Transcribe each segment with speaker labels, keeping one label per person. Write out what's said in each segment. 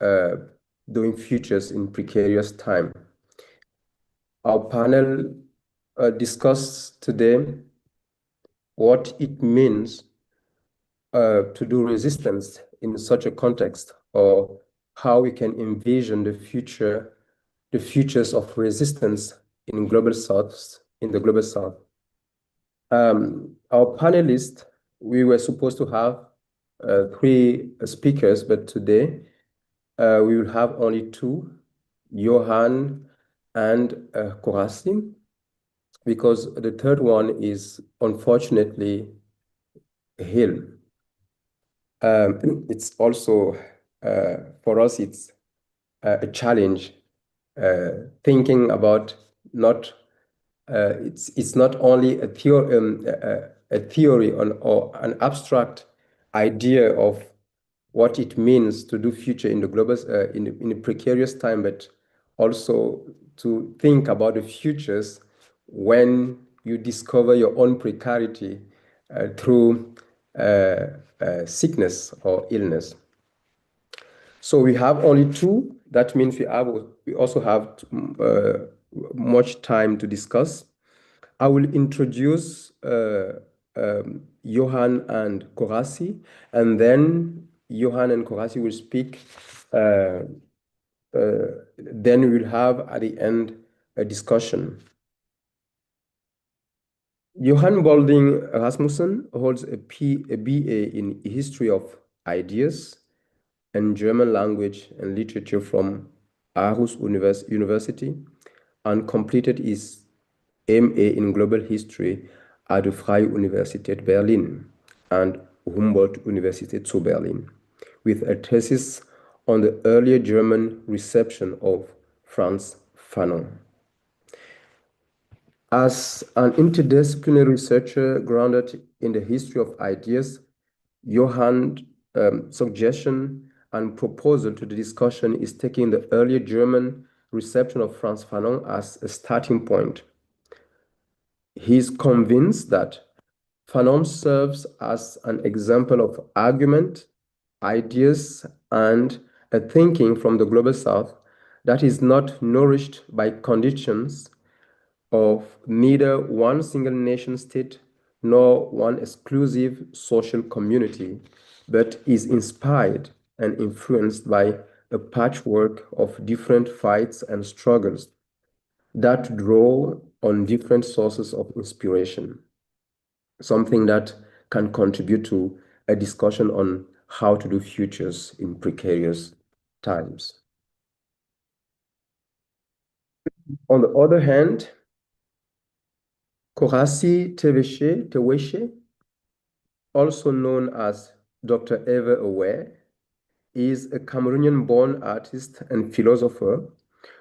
Speaker 1: uh, doing futures in precarious time. Our panel discussed today what it means to do resistance in such a context, or how we can envision the futures of resistance in the global south. Our panelists, we were supposed to have three speakers, but today we will have only two, Johan and Korasim, because the third one is unfortunately ill. It's also, for us, it's a challenge thinking about not, it's not only a theory or an abstract idea of what it means to do future in the global, in a precarious time, but also to think about the futures when you discover your own precarity through sickness or illness. So we have only two. That means we also have much time to discuss. I will introduce Johan and Korasi, and then Johan and Korasi will speak. Then we will have at the end a discussion. Johan Bolding Rasmussen holds a BA in History of Ideas and German Language and Literature from Aarhus University, and completed his MA in Global History at the Freie Universität Berlin and Humboldt Universität zu Berlin, with a thesis on the earlier German reception of Frantz Fanon. As an interdisciplinary researcher grounded in the history of ideas, Johann's suggestion and proposal to the discussion is taking the earlier German reception of Frantz Fanon as a starting point. He is convinced that Fanon serves as an example of argument, ideas, and a thinking from the global south that is not nourished by conditions of neither one single nation state nor one exclusive social community, but is inspired and influenced by a patchwork of different fights and struggles that draw on different sources of inspiration, something that can contribute to a discussion on how to do futures in precarious times. On the other hand, Korasi Teweshe, also known as Dr. Ever Aware, is a Cameroonian-born artist and philosopher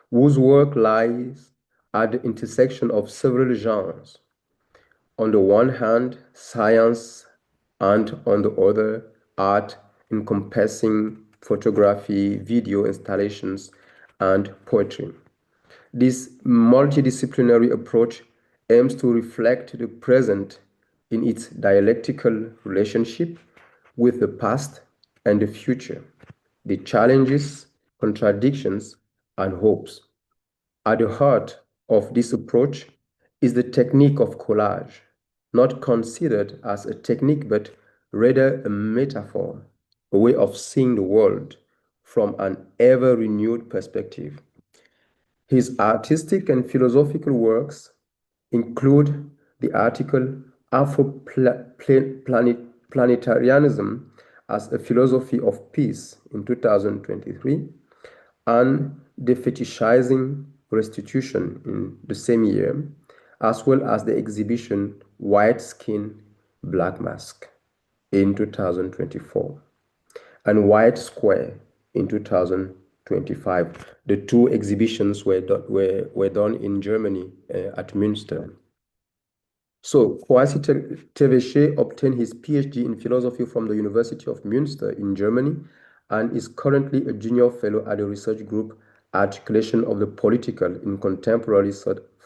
Speaker 1: whose work lies at the intersection of several genres. On the one hand, science, and on the other, art encompassing photography, video installations, and poetry. This multidisciplinary approach aims to reflect the present in its dialectical relationship with the past and the future, the challenges, contradictions, and hopes. At the heart of this approach is the technique of collage, not considered as a technique but rather a metaphor, a way of seeing the world from an ever-renewed perspective. His artistic and philosophical works include the article Afroplanetarianism as a Philosophy of Peace in 2023 and Defetishizing Restitution in the same year, as well as the exhibition White Skin, Black Mask in 2024 and White Square in 2025. The two exhibitions were done in Germany at Münster. So Kwasi Teweshe obtained his PhD in philosophy from the University of Münster in Germany and is currently a junior fellow at the research group Articulation of the Political in Contemporary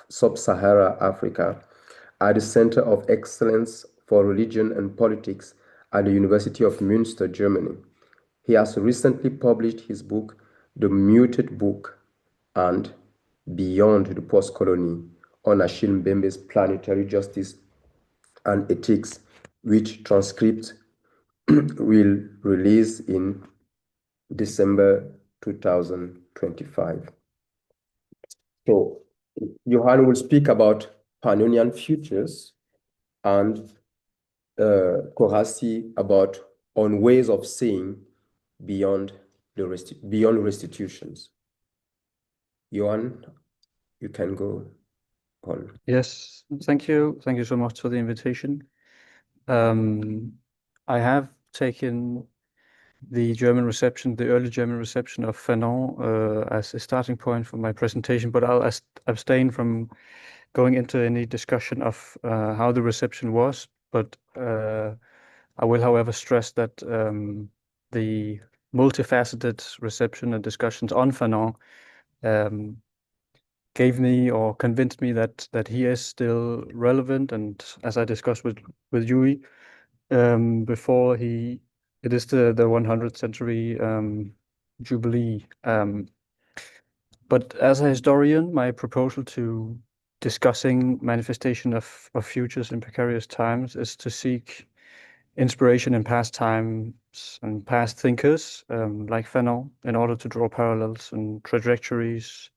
Speaker 1: Sub-Sahara Africa at the Center of Excellence for Religion and Politics at the University of Münster, Germany. He has recently published his book, The Muted Book and Beyond the Post-Colony, on Achille Mbembe's Planetary Justice and Ethics, which transcript will release in December 2025. So Johan will speak about Pannonian futures and Korasi about on ways of seeing beyond beyond restitutions. Johan, you can go on.
Speaker 2: Yes, thank you. Thank you so much for the invitation. I have taken the early German reception of Fanon as a starting point for my presentation, but I'll abstain from going into any discussion of how the reception was. But I will, however, stress that the multifaceted reception and discussions on Fanon gave me or convinced me that he is still relevant, and as I discussed with Yui before, it is the 100th century jubilee. But as a historian, my proposal to discussing manifestation of futures in precarious times is to seek inspiration in past times and past thinkers like Fanon in order to draw parallels and trajectories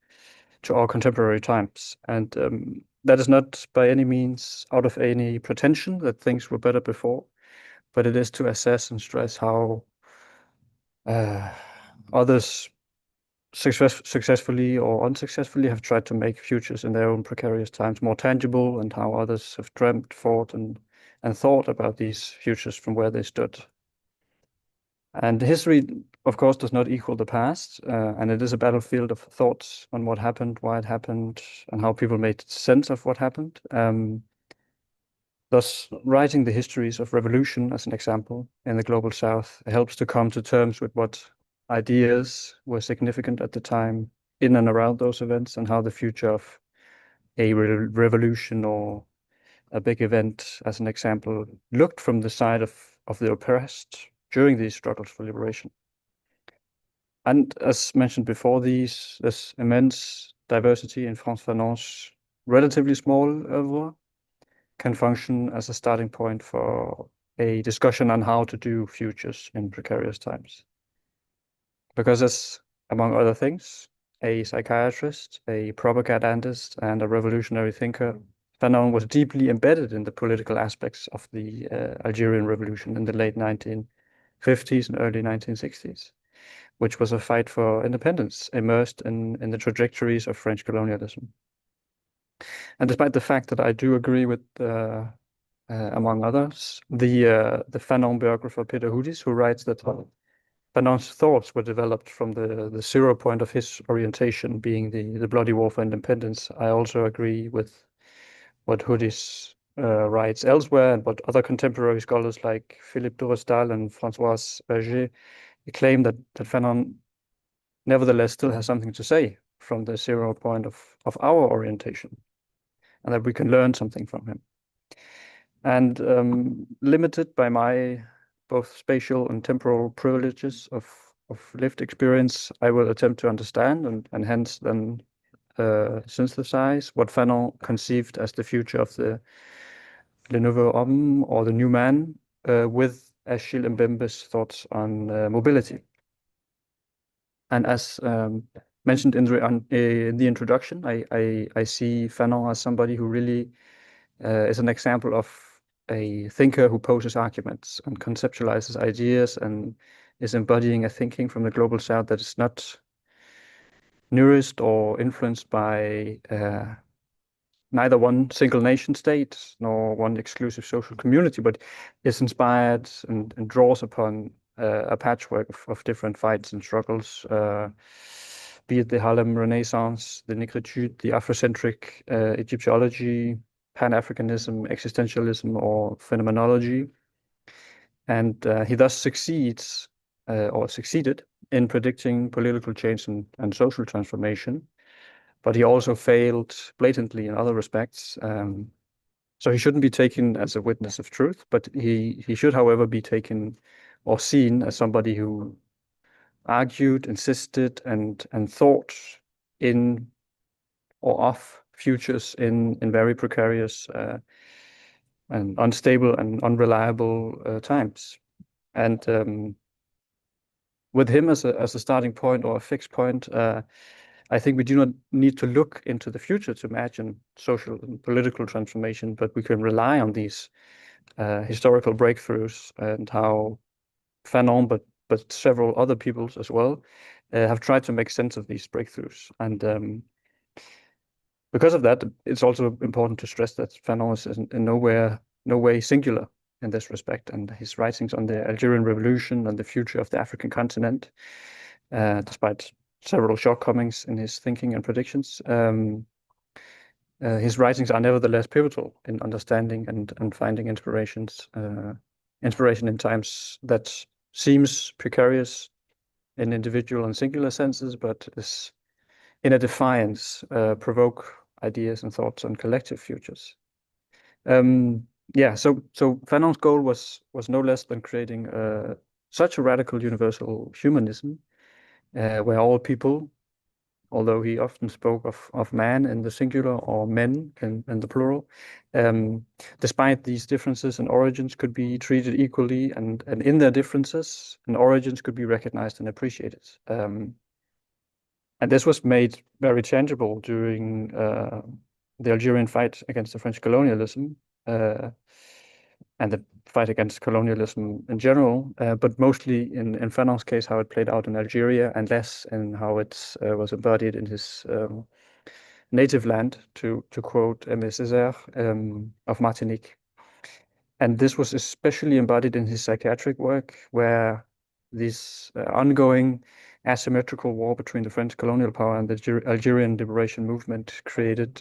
Speaker 2: to our contemporary times. And that is not by any means out of any pretension that things were better before, but it is to assess and stress how others successfully or unsuccessfully have tried to make futures in their own precarious times more tangible, and how others have dreamt, fought, and thought about these futures from where they stood. And history, of course, does not equal the past, and it is a battlefield of thoughts on what happened, why it happened, and how people made sense of what happened. Thus, writing the histories of revolution, as an example, in the Global South helps to come to terms with what ideas were significant at the time in and around those events, and how the future of a revolution or a big event, as an example, looked from the side of the oppressed during these struggles for liberation. And as mentioned before, this immense diversity in Frantz Fanon's relatively small oeuvre can function as a starting point for a discussion on how to do futures in precarious times. Because as, among other things, a psychiatrist, a propagandist, and a revolutionary thinker, Fanon was deeply embedded in the political aspects of the Algerian Revolution in the late 1950s and early 1960s, which was a fight for independence immersed in the trajectories of French colonialism. And despite the fact that I do agree with, among others, the Fanon biographer Peter Houdis, who writes that Fanon's thoughts were developed from the 0 point of his orientation being the bloody war for independence, I also agree with what Houdis writes elsewhere, and what other contemporary scholars like Philippe Durestal and François Berger claim that Fanon nevertheless still has something to say from the 0 point of our orientation, and that we can learn something from him. And limited by my both spatial and temporal privileges of lived experience, I will attempt to understand and hence then synthesize what Fanon conceived as the future of the Le Nouveau Homme, or the new man, with Achille Mbembe's thoughts on mobility. And as mentioned in the introduction, I see Fanon as somebody who really is an example of a thinker who poses arguments and conceptualizes ideas, and is embodying a thinking from the Global South that is not nourished or influenced by neither one single nation state nor one exclusive social community, but is inspired and draws upon a patchwork of different fights and struggles, be it the Harlem Renaissance, the Negritude, the Afrocentric Egyptology, Pan-Africanism, existentialism, or phenomenology. And he thus succeeded in predicting political change and social transformation, but he also failed blatantly in other respects. So he shouldn't be taken as a witness of truth, but he should, however, be taken or seen as somebody who argued, insisted, and thought in or of futures in very precarious and unstable and unreliable times. And with him as a starting point or a fixed point, I think we do not need to look into the future to imagine social and political transformation, but we can rely on these historical breakthroughs and how Fanon, but several other peoples as well, have tried to make sense of these breakthroughs. And because of that, it's also important to stress that Fanon is in no way singular in this respect, and his writings on the Algerian Revolution and the future of the African continent, despite several shortcomings in his thinking and predictions, his writings are nevertheless pivotal in understanding and finding inspiration in times that seems precarious in individual and singular senses, but is in a defiance, provoke ideas and thoughts on collective futures. So Fanon's goal was no less than creating such a radical universal humanism, where all people, although he often spoke of man in the singular or men in the plural, despite these differences and origins, could be treated equally, and in their differences and origins could be recognized and appreciated. And this was made very tangible during the Algerian fight against the French colonialism, and the fight against colonialism in general, but mostly in Fanon's case, how it played out in Algeria, and less in how it was embodied in his native land, to quote Aimé Césaire, of Martinique. And this was especially embodied in his psychiatric work, where this ongoing asymmetrical war between the French colonial power and the Algerian liberation movement created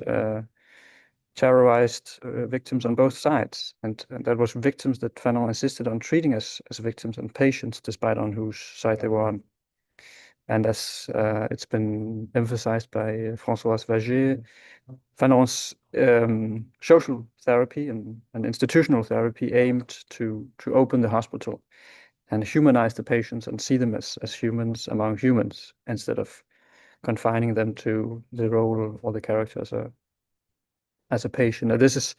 Speaker 2: terrorized victims on both sides. And that was victims that Fanon insisted on treating as victims and patients, despite on whose side they were on. And as it's been emphasized by Françoise Verger, Fanon's social therapy and institutional therapy aimed to open the hospital and humanize the patients and see them as humans among humans, instead of confining them to the role or the character as a patient. Now, this is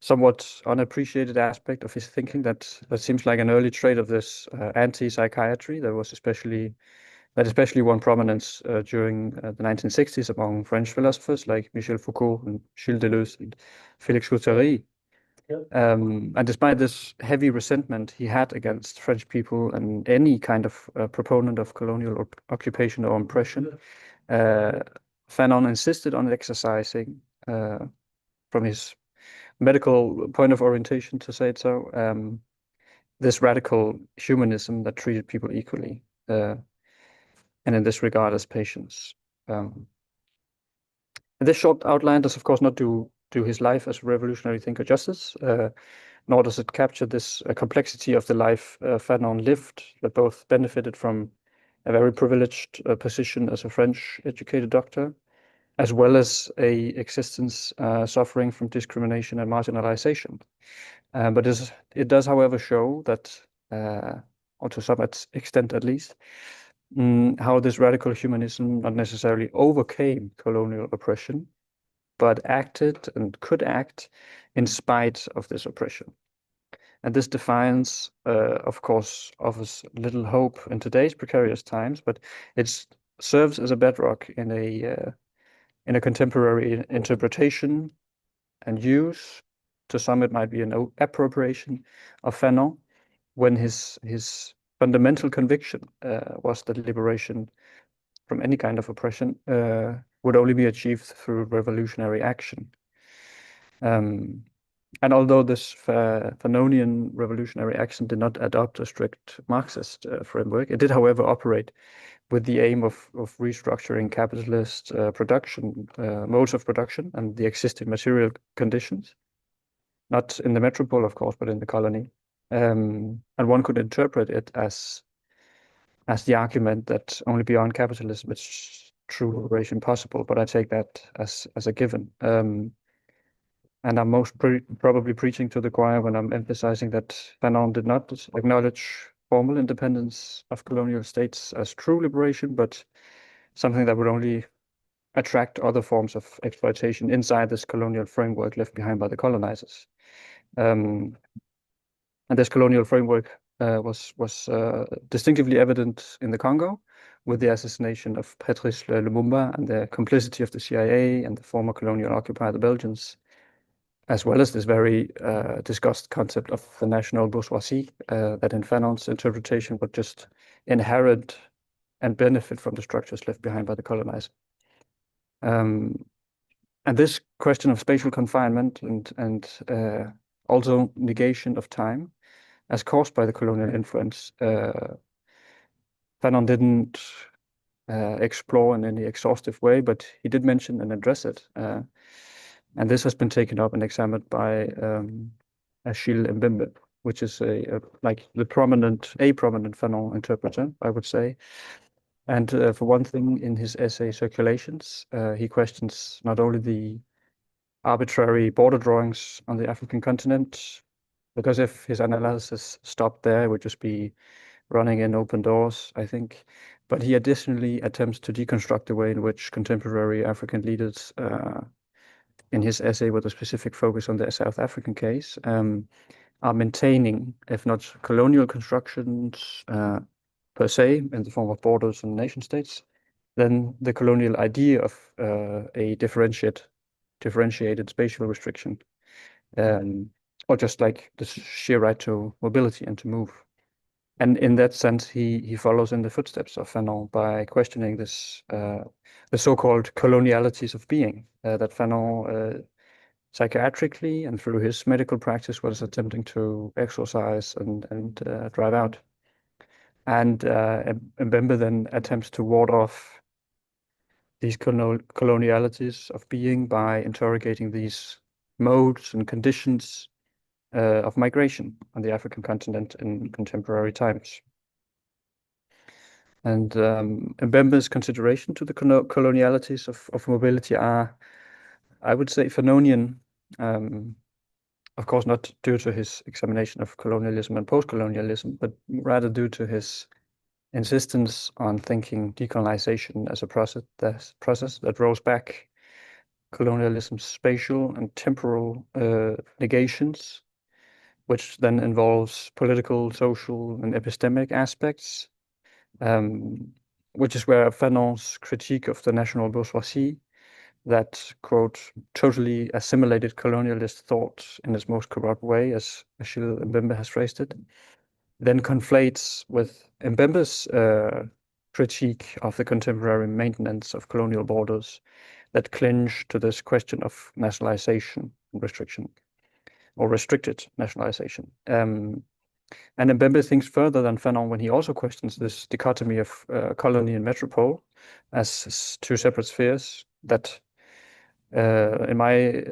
Speaker 2: somewhat unappreciated aspect of his thinking that seems like an early trait of this anti-psychiatry that especially won prominence during the 1960s among French philosophers like Michel Foucault and Gilles Deleuze and Félix Guattari. And despite this heavy resentment he had against French people and any kind of proponent of colonial occupation or oppression, Fanon insisted on exercising, from his medical point of orientation, to say it so, this radical humanism that treated people equally, and in this regard as patients. This short outline does, of course, not do his life as a revolutionary thinker justice, nor does it capture this complexity of the life Fanon lived, that both benefited from a very privileged position as a French-educated doctor, as well as a existence suffering from discrimination and marginalization. But it does, however, show that, or to some extent at least, how this radical humanism not necessarily overcame colonial oppression, but acted and could act in spite of this oppression. And this defiance, of course, offers little hope in today's precarious times, but it serves as a bedrock in a contemporary interpretation and use. To some, it might be an appropriation of Fanon, when his fundamental conviction was that liberation from any kind of oppression would only be achieved through revolutionary action. And although this Fanonian revolutionary action did not adopt a strict Marxist framework, it did, however, operate with the aim of restructuring capitalist production modes of production and the existing material conditions, not in the metropole, of course, but in the colony. And one could interpret it as the argument that only beyond capitalism is true liberation possible. But I take that as a given. And I'm most probably preaching to the choir when I'm emphasizing that Fanon did not acknowledge formal independence of colonial states as true liberation, but something that would only attract other forms of exploitation inside this colonial framework left behind by the colonizers. And this colonial framework was distinctively evident in the Congo with the assassination of Patrice Lumumba and the complicity of the CIA and the former colonial occupier, the Belgians, as well as this very discussed concept of the national bourgeoisie that in Fanon's interpretation would just inherit and benefit from the structures left behind by the colonizer. And this question of spatial confinement and also negation of time as caused by the colonial influence, Fanon didn't explore in any exhaustive way, but he did mention and address it. And this has been taken up and examined by Achille Mbembe, which is like a prominent Fanon interpreter, I would say. And for one thing, in his essay Circulations, he questions not only the arbitrary border drawings on the African continent, because if his analysis stopped there, it would just be running in open doors, I think. But he additionally attempts to deconstruct the way in which contemporary African leaders, in his essay with a specific focus on the South African case, are maintaining, if not colonial constructions per se, in the form of borders and nation states, then the colonial idea of a differentiated spatial restriction, or just like the sheer right to mobility and to move. And in that sense, he follows in the footsteps of Fanon by questioning this the so-called colonialities of being that Fanon psychiatrically and through his medical practice was attempting to exorcise and drive out. And Mbembe then attempts to ward off these colonialities of being by interrogating these modes and conditions of migration on the African continent in contemporary times. And Mbembe's consideration to the colonialities of mobility are, I would say, Fanonian, of course, not due to his examination of colonialism and post-colonialism, but rather due to his insistence on thinking decolonization as a process that rolls back colonialism's spatial and temporal negations, which then involves political, social, and epistemic aspects, which is where Fanon's critique of the national bourgeoisie, that, quote, totally assimilated colonialist thought in its most corrupt way, as Achille Mbembe has phrased it, then conflates with Mbembe's critique of the contemporary maintenance of colonial borders that clinch to this question of nationalization and restriction, or restricted nationalization. And Mbembe thinks further than Fanon when he also questions this dichotomy of colony and metropole as two separate spheres that, in my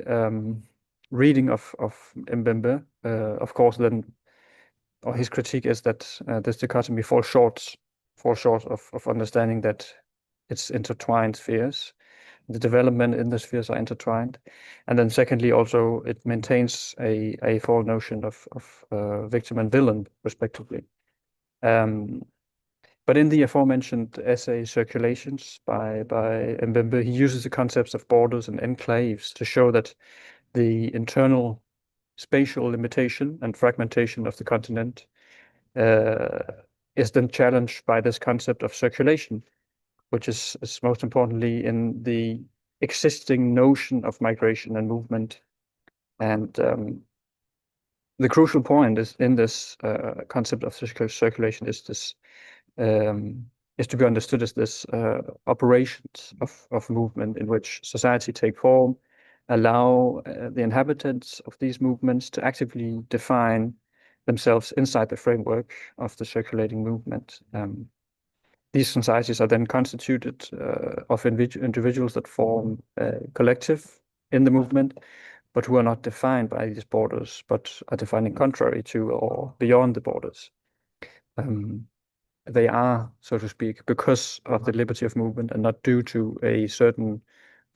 Speaker 2: reading of Mbembe, of course, then, or his critique is that this dichotomy falls short of understanding that it's intertwined spheres. The development in the spheres are intertwined. And then secondly, also, it maintains a false notion of victim and villain, respectively. But in the aforementioned essay Circulations by Mbembe, he uses the concepts of borders and enclaves to show that the internal spatial limitation and fragmentation of the continent is then challenged by this concept of circulation, which is most importantly in the existing notion of migration and movement. And the crucial point is in this concept of circulation is this is to be understood as this operations of movement in which society take form, allow the inhabitants of these movements to actively define themselves inside the framework of the circulating movement. These societies are then constituted of individuals that form a collective in the movement, but who are not defined by these borders, but are defining contrary to or beyond the borders. They are, so to speak, because of the liberty of movement and not due to a certain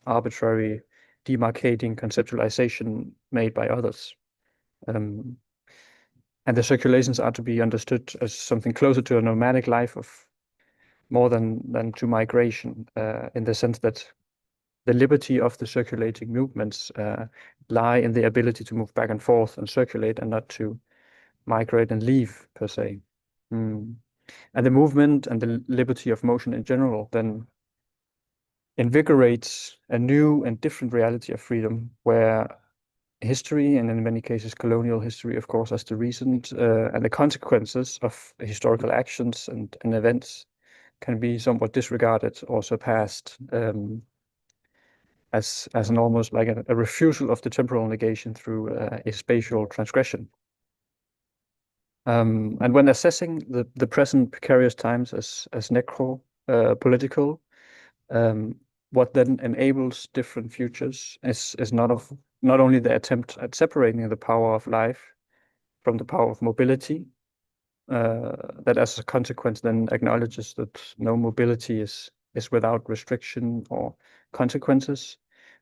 Speaker 2: arbitrary demarcating conceptualization made by others. And And the circulations are to be understood as something closer to a nomadic life of more than to migration, in the sense that the liberty of the circulating movements lie in the ability to move back and forth and circulate, and not to migrate and leave per se. And the movement and the liberty of motion in general then invigorates a new and different reality of freedom, where history, and in many cases colonial history, of course, as the recent, and the consequences of historical actions and events can be somewhat disregarded or surpassed, as an almost like a refusal of the temporal negation through a spatial transgression. And when assessing the present precarious times as necro-political, what then enables different futures is not only the attempt at separating the power of life from the power of mobility, that as a consequence then acknowledges that no mobility is without restriction or consequences,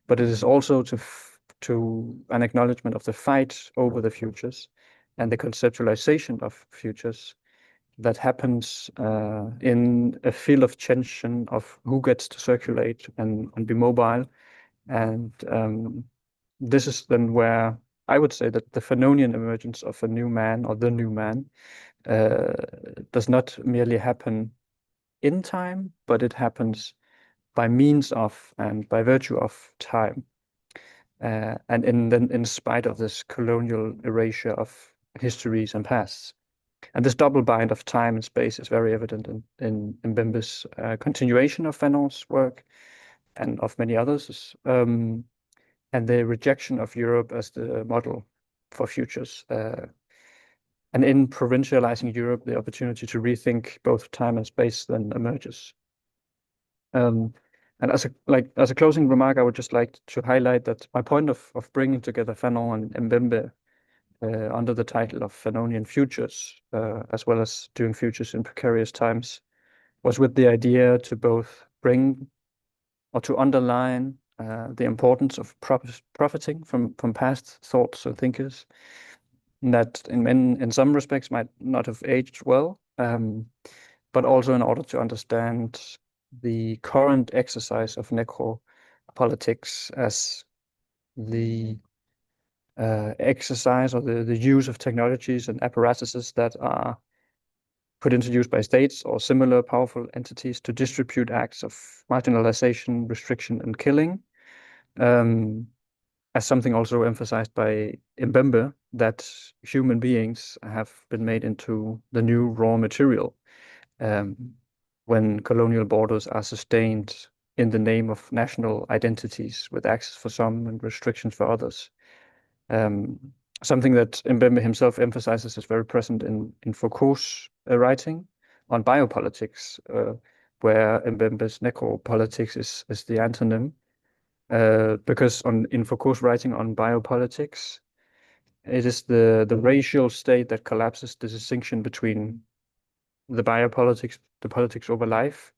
Speaker 2: but it is also to an acknowledgement of the fight over the futures and the conceptualization of futures that happens in a field of tension of who gets to circulate and be mobile. And this is then where I would say that the Fanonian emergence of a new man, or the new man, does not merely happen in time, but it happens by means of and by virtue of time. And in spite of this colonial erasure of histories and pasts. And this double bind of time and space is very evident in Mbembe's continuation of Fanon's work and of many others, and the rejection of Europe as the model for futures. And in provincializing Europe, the opportunity to rethink both time and space then emerges. And as a closing remark, I would just like to highlight that my point of bringing together Fanon and Mbembe under the title of Fanonian Futures, as well as doing futures in precarious times, was with the idea to both bring or to underline the importance of profiting from past thoughts and thinkers that in some respects might not have aged well, but also in order to understand the current exercise of necropolitics as the exercise or the use of technologies and apparatuses that are put into use by states or similar powerful entities to distribute acts of marginalization, restriction, and killing, as something also emphasized by Mbembe, that human beings have been made into the new raw material when colonial borders are sustained in the name of national identities with access for some and restrictions for others. Something that Mbembe himself emphasizes is very present in Foucault's writing on biopolitics, where Mbembe's necropolitics is the antonym, because in Foucault's writing on biopolitics, it is the racial state that collapses the distinction between the biopolitics, the politics over life,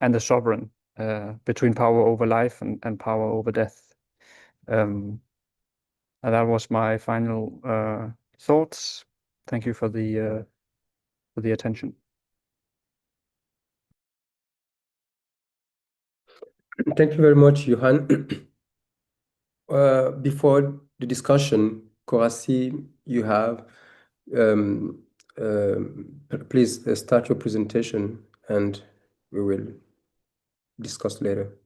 Speaker 2: and the sovereign, between power over life and power over death. And that was my final thoughts. Thank you for the attention.
Speaker 1: Thank you very much, Johan. Before the discussion, Korasi, you have, please start your presentation and we will discuss later.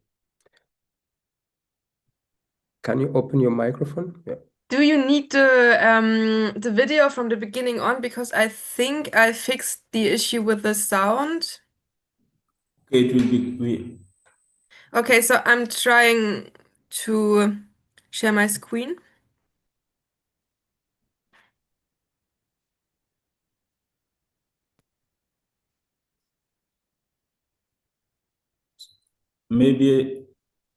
Speaker 1: Can you open your microphone? Yeah.
Speaker 3: Do you need the video from the beginning on? Because I think I fixed the issue with the sound.
Speaker 4: Okay, it will be.
Speaker 3: Okay, so I'm trying to share my screen.
Speaker 4: Maybe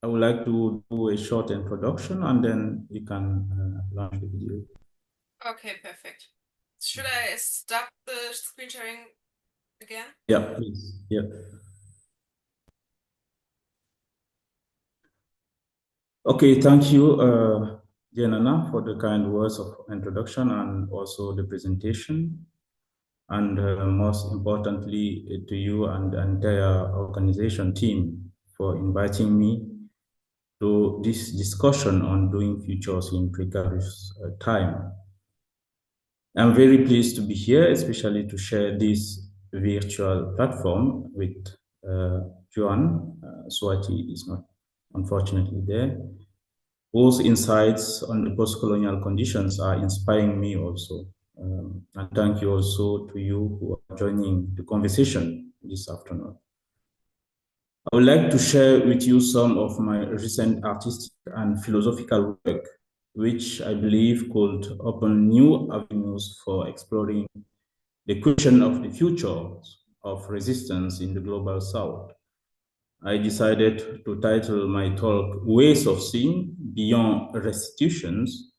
Speaker 4: I would like to do a short introduction and then you can launch the video.
Speaker 3: Okay, perfect. Should I stop the screen sharing again?
Speaker 4: Yeah, please. Yeah. Okay, thank you. Jenana, for the kind words of introduction and also the presentation. And most importantly, to you and the entire organization team for inviting me to this discussion on doing futures in precarious time. I'm very pleased to be here, especially to share this virtual platform with Joan. Swati is not unfortunately there, whose insights on the post-colonial conditions are inspiring me also. And thank you also to you who are joining the conversation this afternoon. I would like to share with you some of my recent artistic and philosophical work, which I believe could open new avenues for exploring the question of the future of resistance in the global South. I decided to title my talk Ways of Seeing Beyond Restitutions,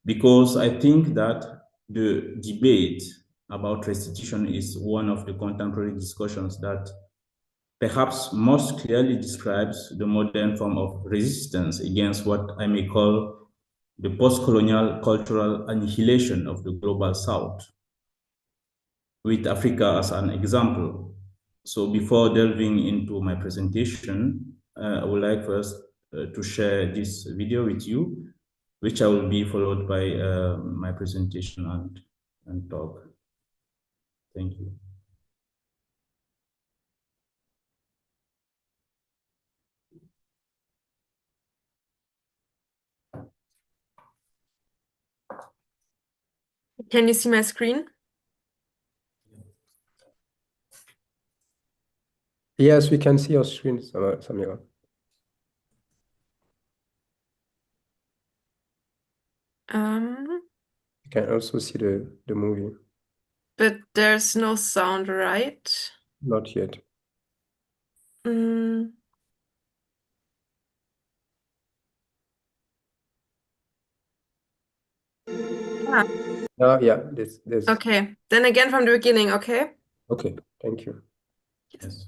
Speaker 4: because I think that the debate about restitution is one of the contemporary discussions that perhaps most clearly describes the modern form of resistance against what I may call the post-colonial cultural annihilation of the global South, with Africa as an example. So before delving into my presentation, I would like first to share this video with you, which I will be followed by my presentation and talk. Thank you.
Speaker 3: Can you see my screen?
Speaker 1: Yes, we can see your screen, Samira. You can also see the movie.
Speaker 3: But there's no sound, right?
Speaker 1: Not yet.
Speaker 3: Mm. Ah,
Speaker 1: Yeah, there's
Speaker 3: okay. Then again from the beginning, okay?
Speaker 1: okay, thank you.
Speaker 4: Yes.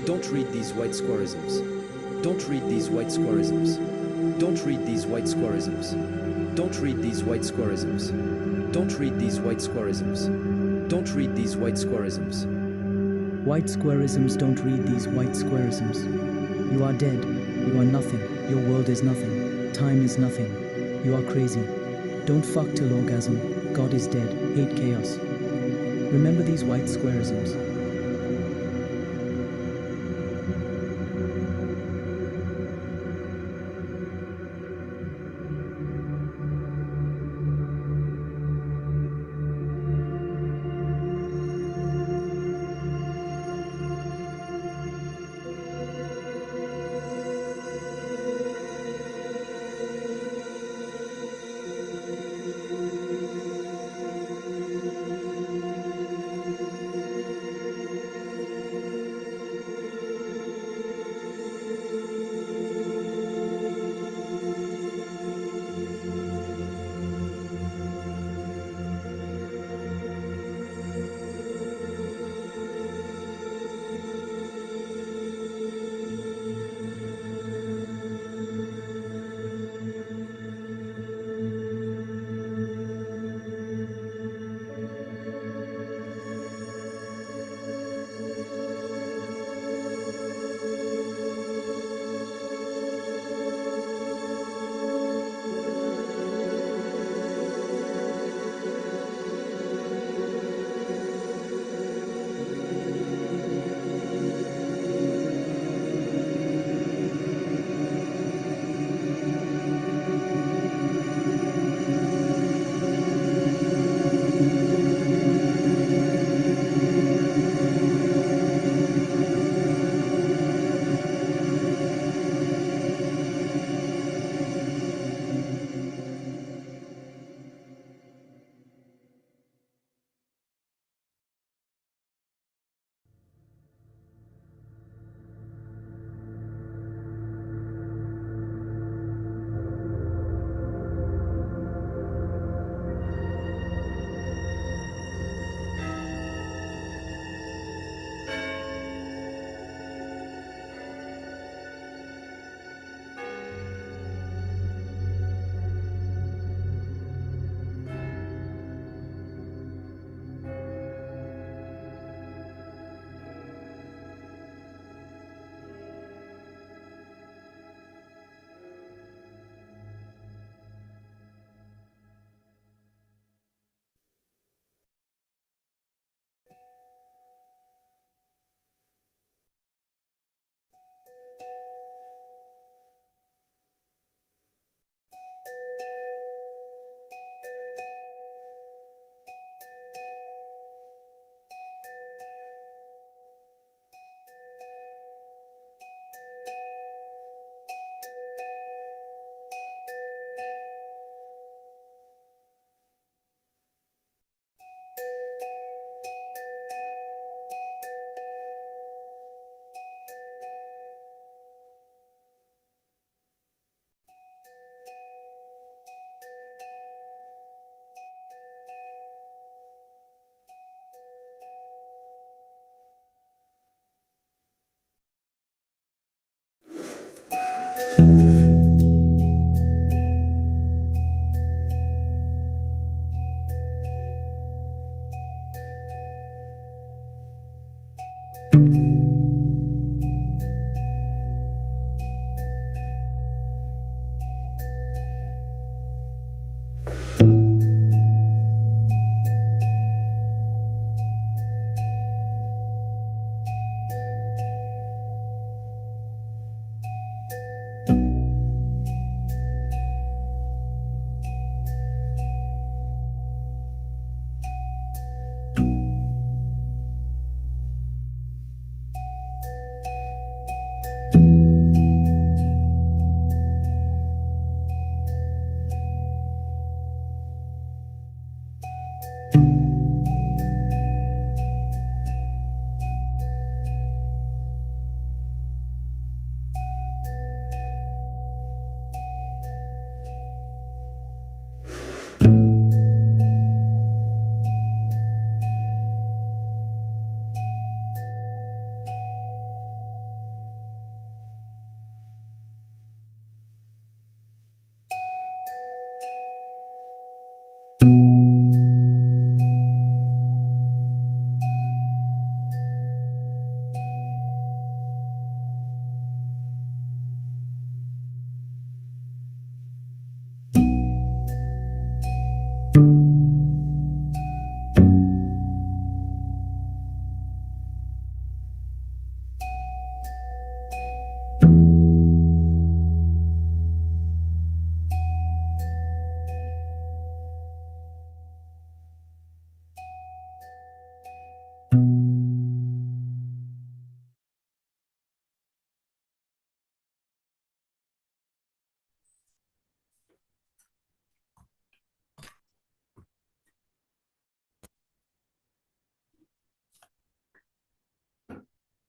Speaker 5: Don't read these white squarisms. Don't read these white squarisms. Don't read these white squarisms. Don't read these white squarisms. Don't read these white squarisms. Don't read these white squarisms.
Speaker 6: White squarisms, don't read these white squarisms. You are dead. You are nothing. Your world is nothing. Time is nothing. You are crazy. Don't fuck till orgasm. God is dead. Hate chaos. Remember these white squarisms.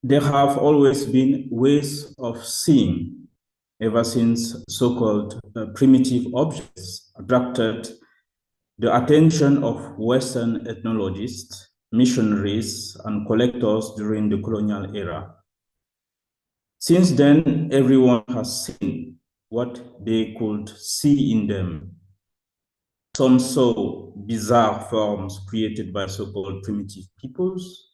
Speaker 4: there have always been ways of seeing ever since so-called primitive objects attracted the attention of Western ethnologists, missionaries, and collectors during the colonial era. Since then, everyone has seen what they could see in them. Some saw bizarre forms created by so-called primitive peoples.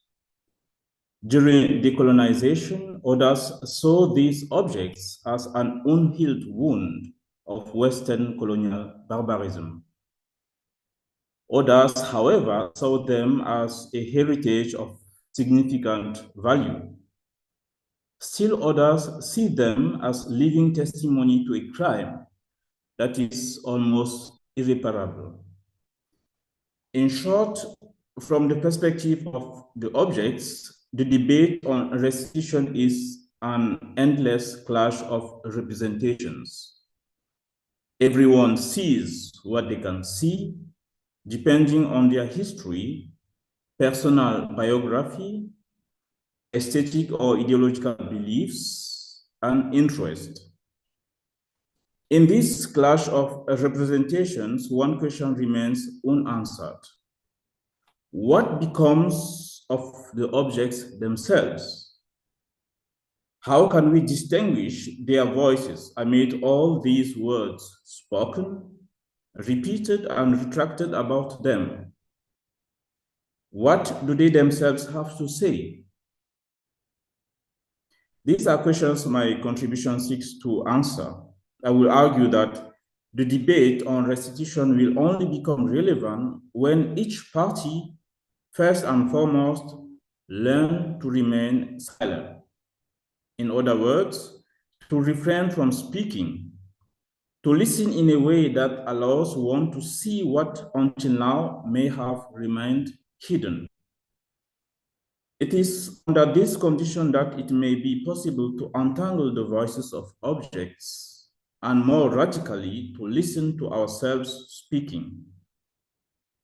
Speaker 4: During decolonization, others saw these objects as an unhealed wound of Western colonial barbarism. Others, however, saw them as a heritage of significant value. Still others see them as living testimony to a crime that is almost irreparable. In short, from the perspective of the objects, the debate on restitution is an endless clash of representations. Everyone sees what they can see, depending on their history, personal biography, aesthetic or ideological beliefs, and interest. In this clash of representations, one question remains unanswered. What becomes of the objects themselves? How can we distinguish their voices amid all these words spoken, repeated, and retracted about them? What do they themselves have to say? These are questions my contribution seeks to answer. I will argue that the debate on restitution will only become relevant when each party, first and foremost, learn to remain silent. In other words, to refrain from speaking, to listen in a way that allows one to see what until now may have remained hidden. It is under this condition that it may be possible to untangle the voices of objects and more radically to listen to ourselves speaking.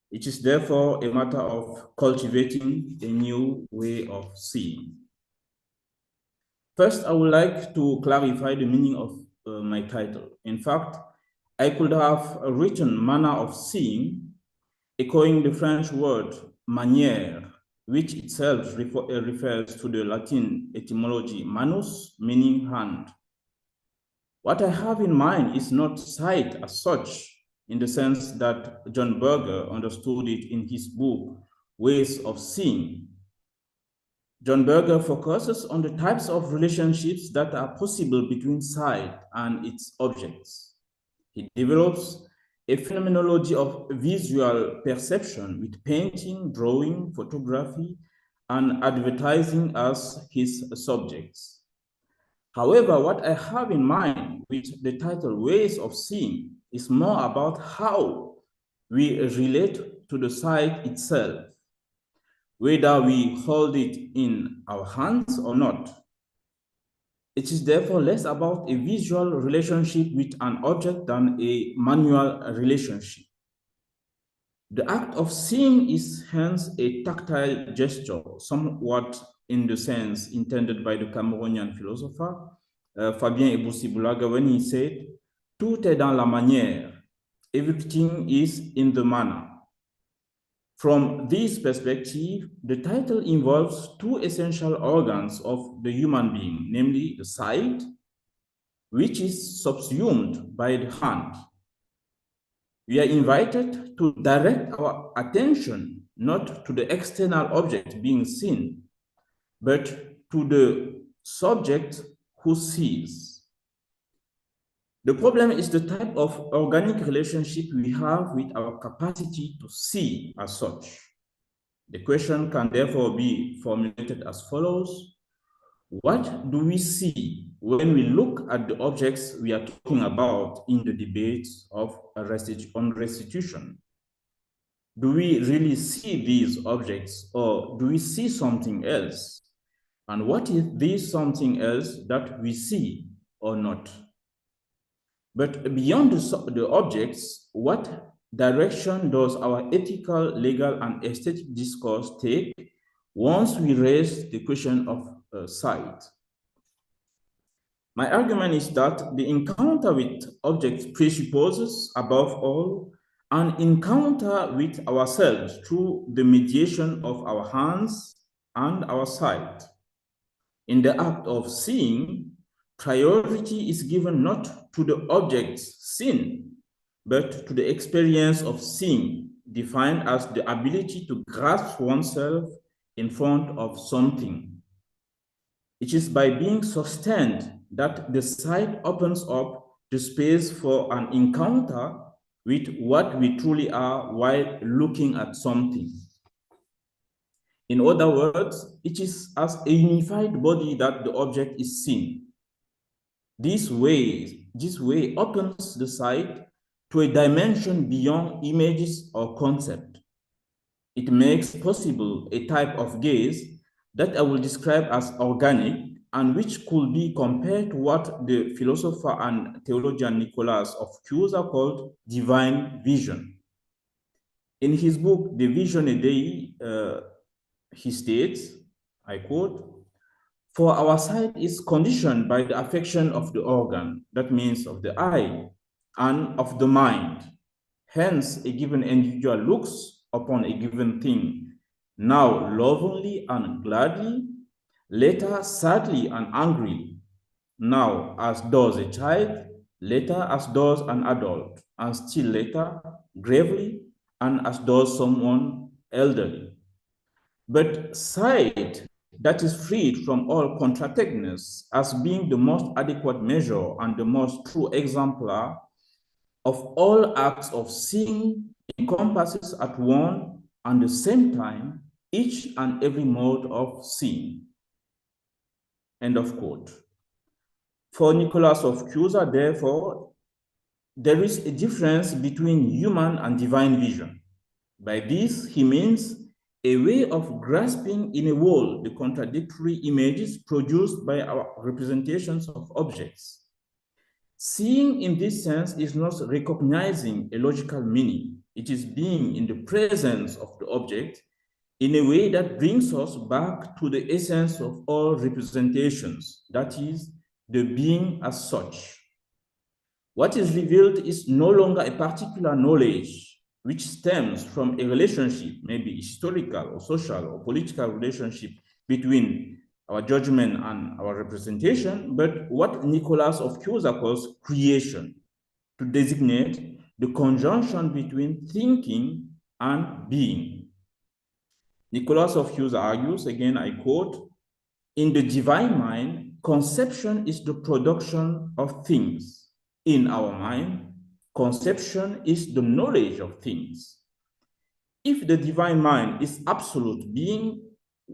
Speaker 4: It is therefore a matter of cultivating a new way of seeing. First, I would like to clarify the meaning of my title. In fact, I could have written manner of seeing, echoing the French word manière, which itself refers to the Latin etymology manus, meaning hand. What I have in mind is not sight as such, in the sense that John Berger understood it in his book, Ways of Seeing. John Berger focuses on the types of relationships that are possible between sight and its objects. He develops a phenomenology of visual perception with painting, drawing, photography, and advertising as his subjects. However, what I have in mind with the title Ways of Seeing is more about how we relate to the sight itself, whether we hold it in our hands or not. It is therefore less about a visual relationship with an object than a manual relationship. The act of seeing is hence a tactile gesture, somewhat in the sense intended by the Cameroonian philosopher Fabien Ebousi-Boulaga when he said, "Tout est dans la manière, everything is in the manner." From this perspective, the title involves two essential organs of the human being, namely the sight, which is subsumed by the hand. We are invited to direct our attention not to the external object being seen, but to the subject who sees. The problem is the type of organic relationship we have with our capacity to see as such. The question can therefore be formulated as follows. What do we see when we look at the objects we are talking about in the debate on restitution? Do we really see these objects, or do we see something else? And what is this something else that we see or not? But beyond the objects, what direction does our ethical, legal, and aesthetic discourse take once we raise the question of sight. My argument is that the encounter with objects presupposes, above all, an encounter with ourselves through the mediation of our hands and our sight. In the act of seeing, priority is given not to the objects seen, but to the experience of seeing, defined as the ability to grasp oneself in front of something. It is by being sustained that the sight opens up the space for an encounter with what we truly are while looking at something. In other words, it is as a unified body that the object is seen. This way opens the sight to a dimension beyond images or concept. It makes possible a type of gaze that I will describe as organic and which could be compared to what the philosopher and theologian Nicolas of Cusa called divine vision. In his book, De Visione Dei, he states, I quote, "For our sight is conditioned by the affection of the organ, that means of the eye, and of the mind. Hence, a given individual looks upon a given thing, now lovingly and gladly, later sadly and angrily, now as does a child, later as does an adult, and still later gravely and as does someone elderly. But sight that is freed from all contractedness as being the most adequate measure and the most true exemplar of all acts of seeing encompasses at one and the same time each and every mode of seeing." End of quote. For Nicolas of Cusa, therefore, there is a difference between human and divine vision. By this, he means a way of grasping in a whole the contradictory images produced by our representations of objects. Seeing in this sense is not recognizing a logical meaning. It is being in the presence of the object in a way that brings us back to the essence of all representations, that is, the being as such. What is revealed is no longer a particular knowledge which stems from a relationship, maybe historical or social or political relationship between our judgment and our representation, but what Nicolas of Cusa calls creation, to designate the conjunction between thinking and being. Nicolas of Cusa argues, again I quote, "In the divine mind, conception is the production of things. In our mind, conception is the knowledge of things. If the divine mind is absolute being,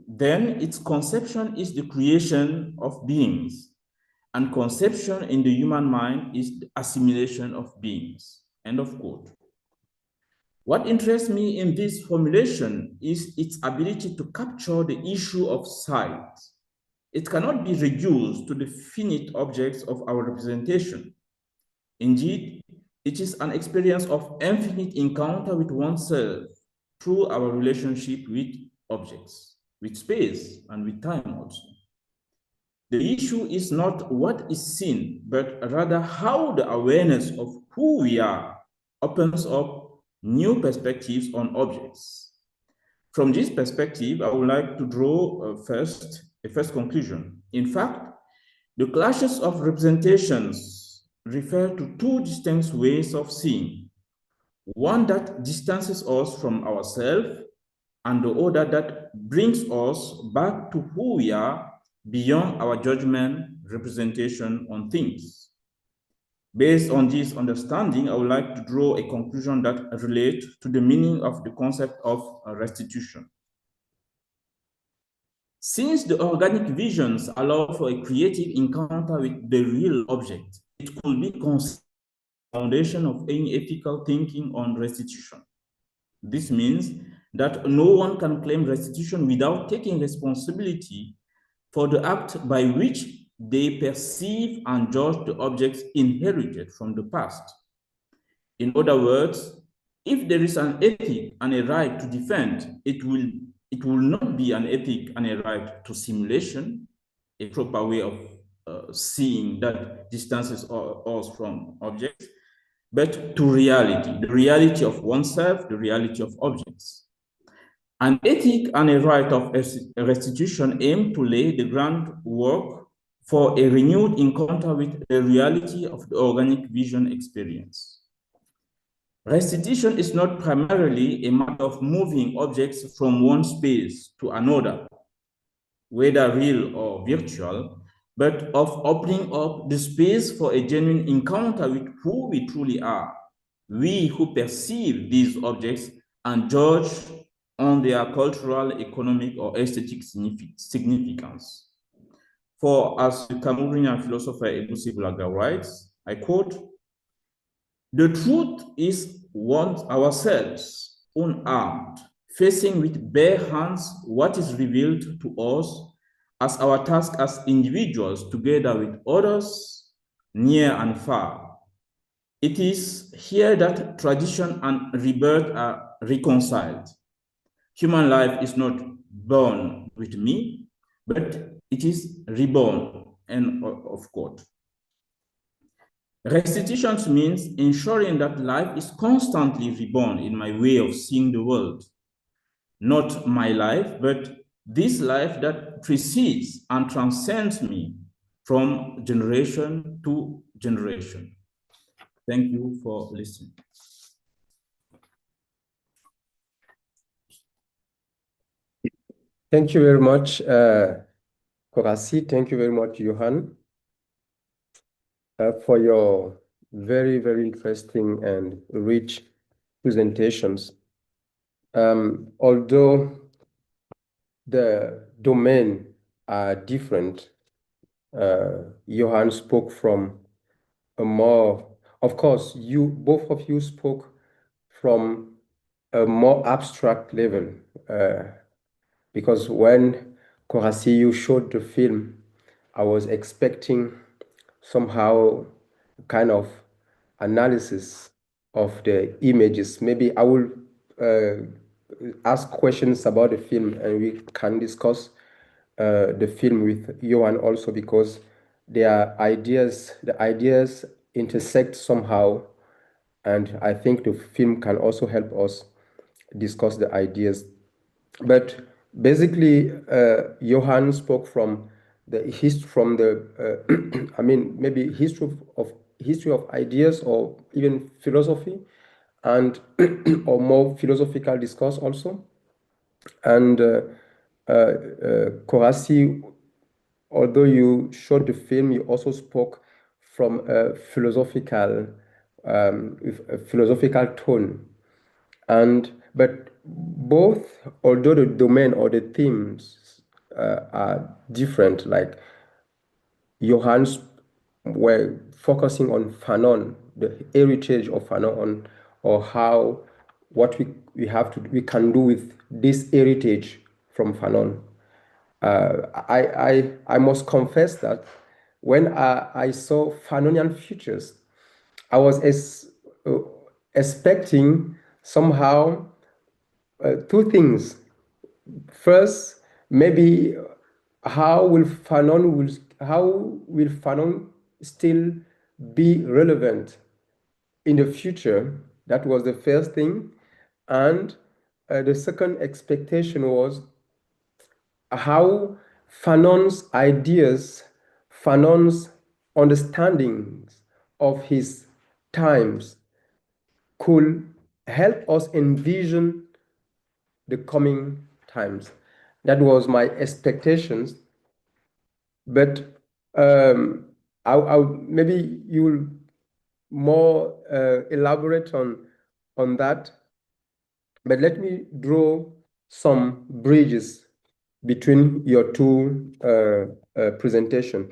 Speaker 4: then its conception is the creation of beings, and conception in the human mind is the assimilation of beings." End of quote. What interests me in this formulation is its ability to capture the issue of sight. It cannot be reduced to the finite objects of our representation. Indeed, it is an experience of infinite encounter with oneself through our relationship with objects, with space, and with time also. The issue is not what is seen, but rather how the awareness of who we are opens up new perspectives on objects. From this perspective, I would like to draw a first conclusion. In fact, the clashes of representations refer to two distinct ways of seeing. One that distances us from ourselves, and the other that brings us back to who we are beyond our judgment representation on things. Based on this understanding, I would like to draw a conclusion that relates to the meaning of the concept of restitution. Since the organic visions allow for a creative encounter with the real object, it could be considered the foundation of any ethical thinking on restitution. This means that no one can claim restitution without taking responsibility for the act by which they perceive and judge the objects inherited from the past. In other words, if there is an ethic and a right to defend, it will not be an ethic and a right to simulation, a proper way of seeing that distances us from objects, but to reality, the reality of oneself, the reality of objects. An ethic and a right of restitution aim to lay the groundwork for a renewed encounter with the reality of the organic vision experience. Restitution is not primarily a matter of moving objects from one space to another, whether real or virtual, but of opening up the space for a genuine encounter with who we truly are, we who perceive these objects and judge on their cultural, economic, or aesthetic significance. For as the Cameroonian philosopher Edouce Boulaga writes, I quote, "The truth is one ourselves, unarmed, facing with bare hands what is revealed to us as our task as individuals together with others, near and far. It is here that tradition and rebirth are reconciled. Human life is not born with me, but it is reborn," end of quote. Restitution means ensuring that life is constantly reborn in my way of seeing the world. Not my life, but this life that precedes and transcends me from generation to generation. Thank you for listening.
Speaker 1: Thank you very much, Korasie. Thank you very much, Johan, for your very, very interesting and rich presentations. Although the domain are different, Johan spoke from a more, of course, both of you spoke from a more abstract level, because when Korasie, you showed the film, I was expecting somehow kind of analysis of the images. Maybe I will ask questions about the film and we can discuss the film with Johan also, because the ideas intersect somehow, and I think the film can also help us discuss the ideas. But basically, Johan spoke from the I mean, maybe history of ideas or even philosophy, and or more philosophical discourse also. And Korasie, although you showed the film, you also spoke from a philosophical tone. But both, although the domain or the themes are different, like Johan's were focusing on Fanon, the heritage of Fanon, or how what we can do with this heritage from Fanon. I must confess that when I saw Fanonian features, I was expecting somehow two things. First, maybe how will Fanon still be relevant in the future? That was the first thing. And the second expectation was how Fanon's ideas, Fanon's understandings of his times could help us envision the coming times. That was my expectations. But maybe you will more elaborate on that. But let me draw some bridges between your two presentation.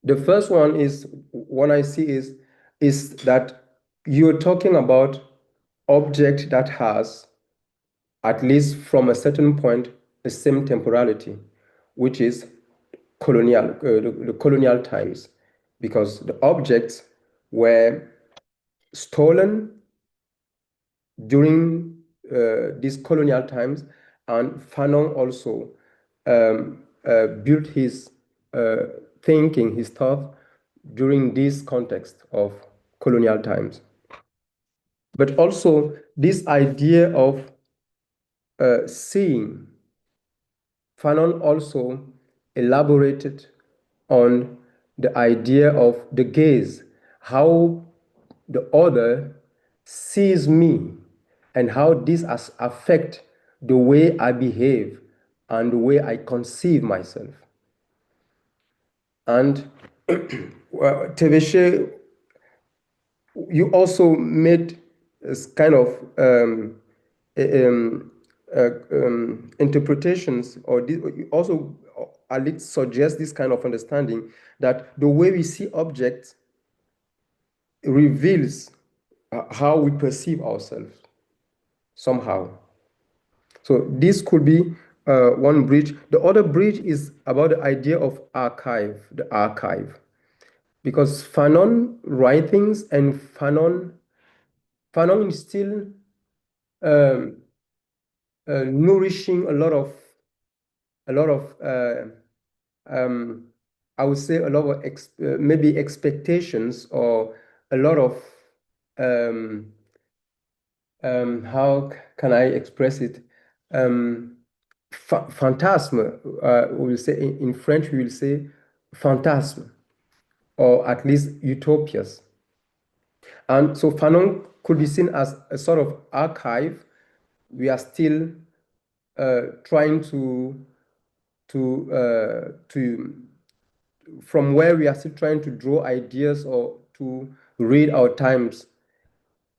Speaker 1: The first one I see is that you're talking about object that has, at least from a certain point, the same temporality, which is colonial, the colonial times, because the objects were stolen during these colonial times, and Fanon also built his thinking, his thought during this context of colonial times. But also this idea of seeing, Fanon also elaborated on the idea of the gaze, how the other sees me and how this affect the way I behave and the way I conceive myself. And Teveshe, you also made this kind of interpretations, or you also at least suggest this kind of understanding that the way we see objects reveals how we perceive ourselves somehow. So this could be one bridge. The other bridge is about the idea of archive, the archive. Because Fanon writings and Fanon is still nourishing a lot of I would say a lot of maybe expectations, or a lot of how can I express it? Fantasme. We will say in French, we will say fantasme, or at least utopias. And so Fanon could be seen as a sort of archive. We are still trying to from where we are still trying to draw ideas or to read our times.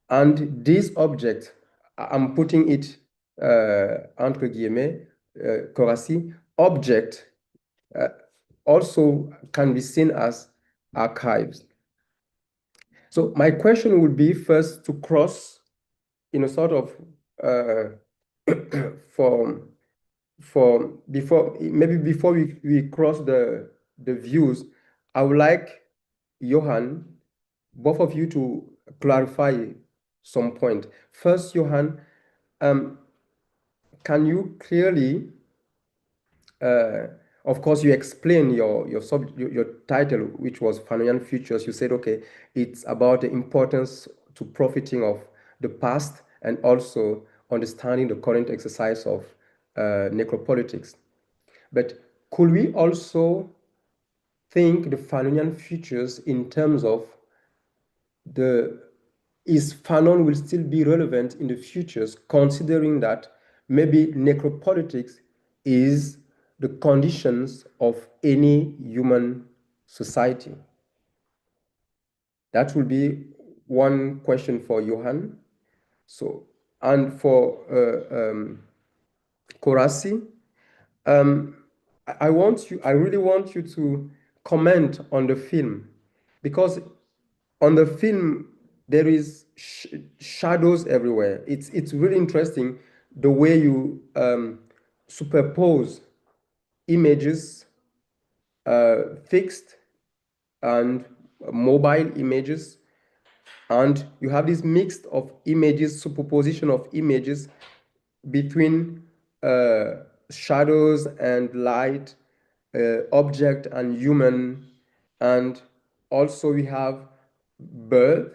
Speaker 1: And this object, I'm putting it entre guillemets, Korasi, object also can be seen as archives. So my question would be first to cross in a sort of before we cross the views, I would like Johan, both of you, to clarify some point. First, Johan, can you clearly, of course, you explain your title, which was Fanonian Futures. You said, okay, it's about the importance to profiting of the past and also understanding the current exercise of necropolitics. But could we also think the Fanonian futures in terms of is Fanon will still be relevant in the futures, considering that maybe necropolitics is the conditions of any human society? That will be one question for Johan. So, and for Korasi, I really want you to comment on the film, because on the film there is shadows everywhere. It's really interesting the way you superpose images, fixed and mobile images, and you have this mix of images, superposition of images between shadows and light, object and human, and also we have birth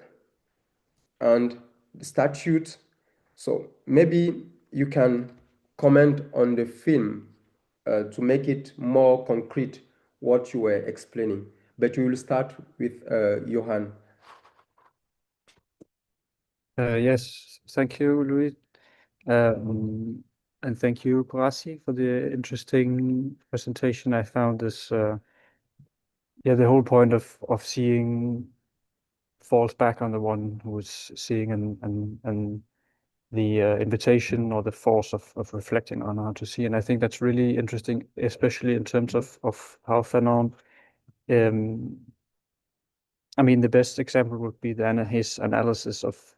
Speaker 1: and statute. So maybe you can comment on the film to make it more concrete what you were explaining. But we will start with Johan.
Speaker 2: Yes, thank you, Louis. And thank you, Korasi, for the interesting presentation. I found this, the whole point of seeing falls back on the one who's seeing, and the invitation or the force of reflecting on how to see. And I think that's really interesting, especially in terms of how Fanon, I mean, the best example would be his analysis of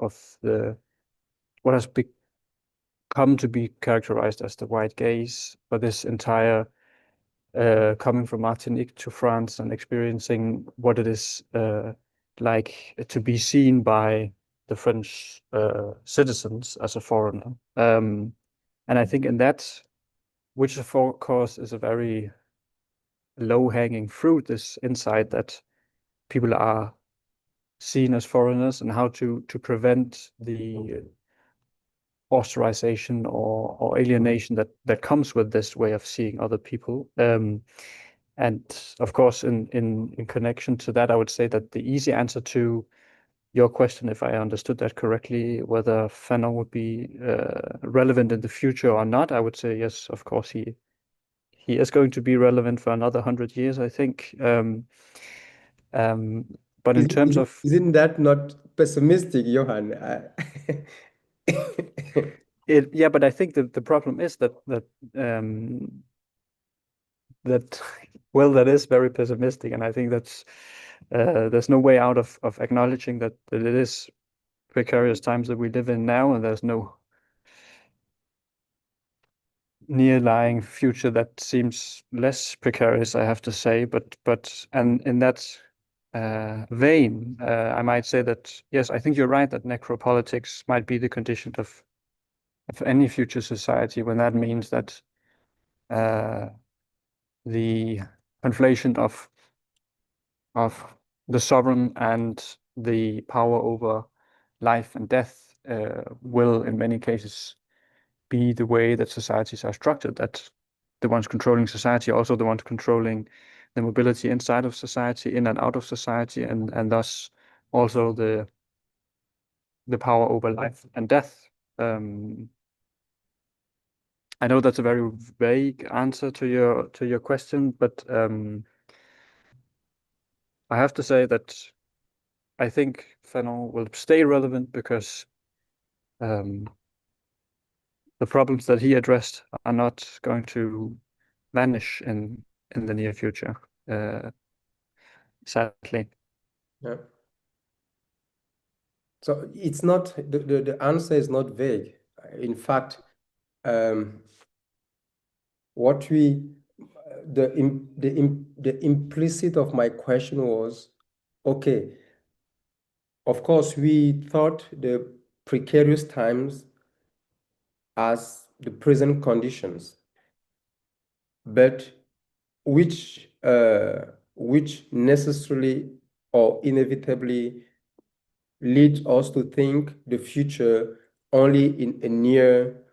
Speaker 2: what has come to be characterized as the white gaze, but this entire coming from Martinique to France and experiencing what it is like to be seen by the French citizens as a foreigner. And I think in that, which of course is a very low-hanging fruit, this insight that people are seen as foreigners, and how to prevent the ostracization or alienation that comes with this way of seeing other people. And of course, in connection to that, I would say that the easy answer to your question, if I understood that correctly, whether Fanon would be relevant in the future or not, I would say yes, of course he is going to be relevant for another 100 years, I think. But in terms of
Speaker 1: Isn't that not pessimistic, Johan?
Speaker 2: yeah, but I think the problem is that well, that is very pessimistic, and I think that's there's no way out of acknowledging that it is precarious times that we live in now, and there's no near-lying future that seems less precarious, I have to say. And in that vein, I might say that yes, I think you're right that necropolitics might be the condition of any future society, when that means that the conflation of the sovereign and the power over life and death will in many cases be the way that societies are structured, that the ones controlling society are also the ones controlling the mobility inside of society, in and out of society, and thus also the power over life and death. I know that's a very vague answer to your question, but I have to say that I think Fanon will stay relevant because the problems that he addressed are not going to vanish in the near future, sadly.
Speaker 1: Yeah. So it's not the answer is not vague. In fact, what we the implicit of my question was, okay, of course we thought the precarious times as the present conditions, but which necessarily or inevitably leads us to think the future only in a near,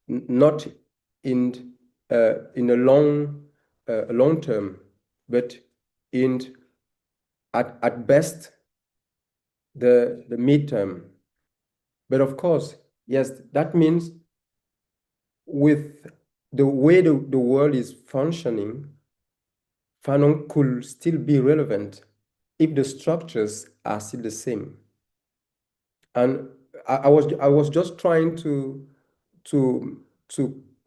Speaker 1: not in a long term, but at best the midterm. But of course, yes, that means with the way the world is functioning, Fanon could still be relevant if the structures are still the same. And I was just trying to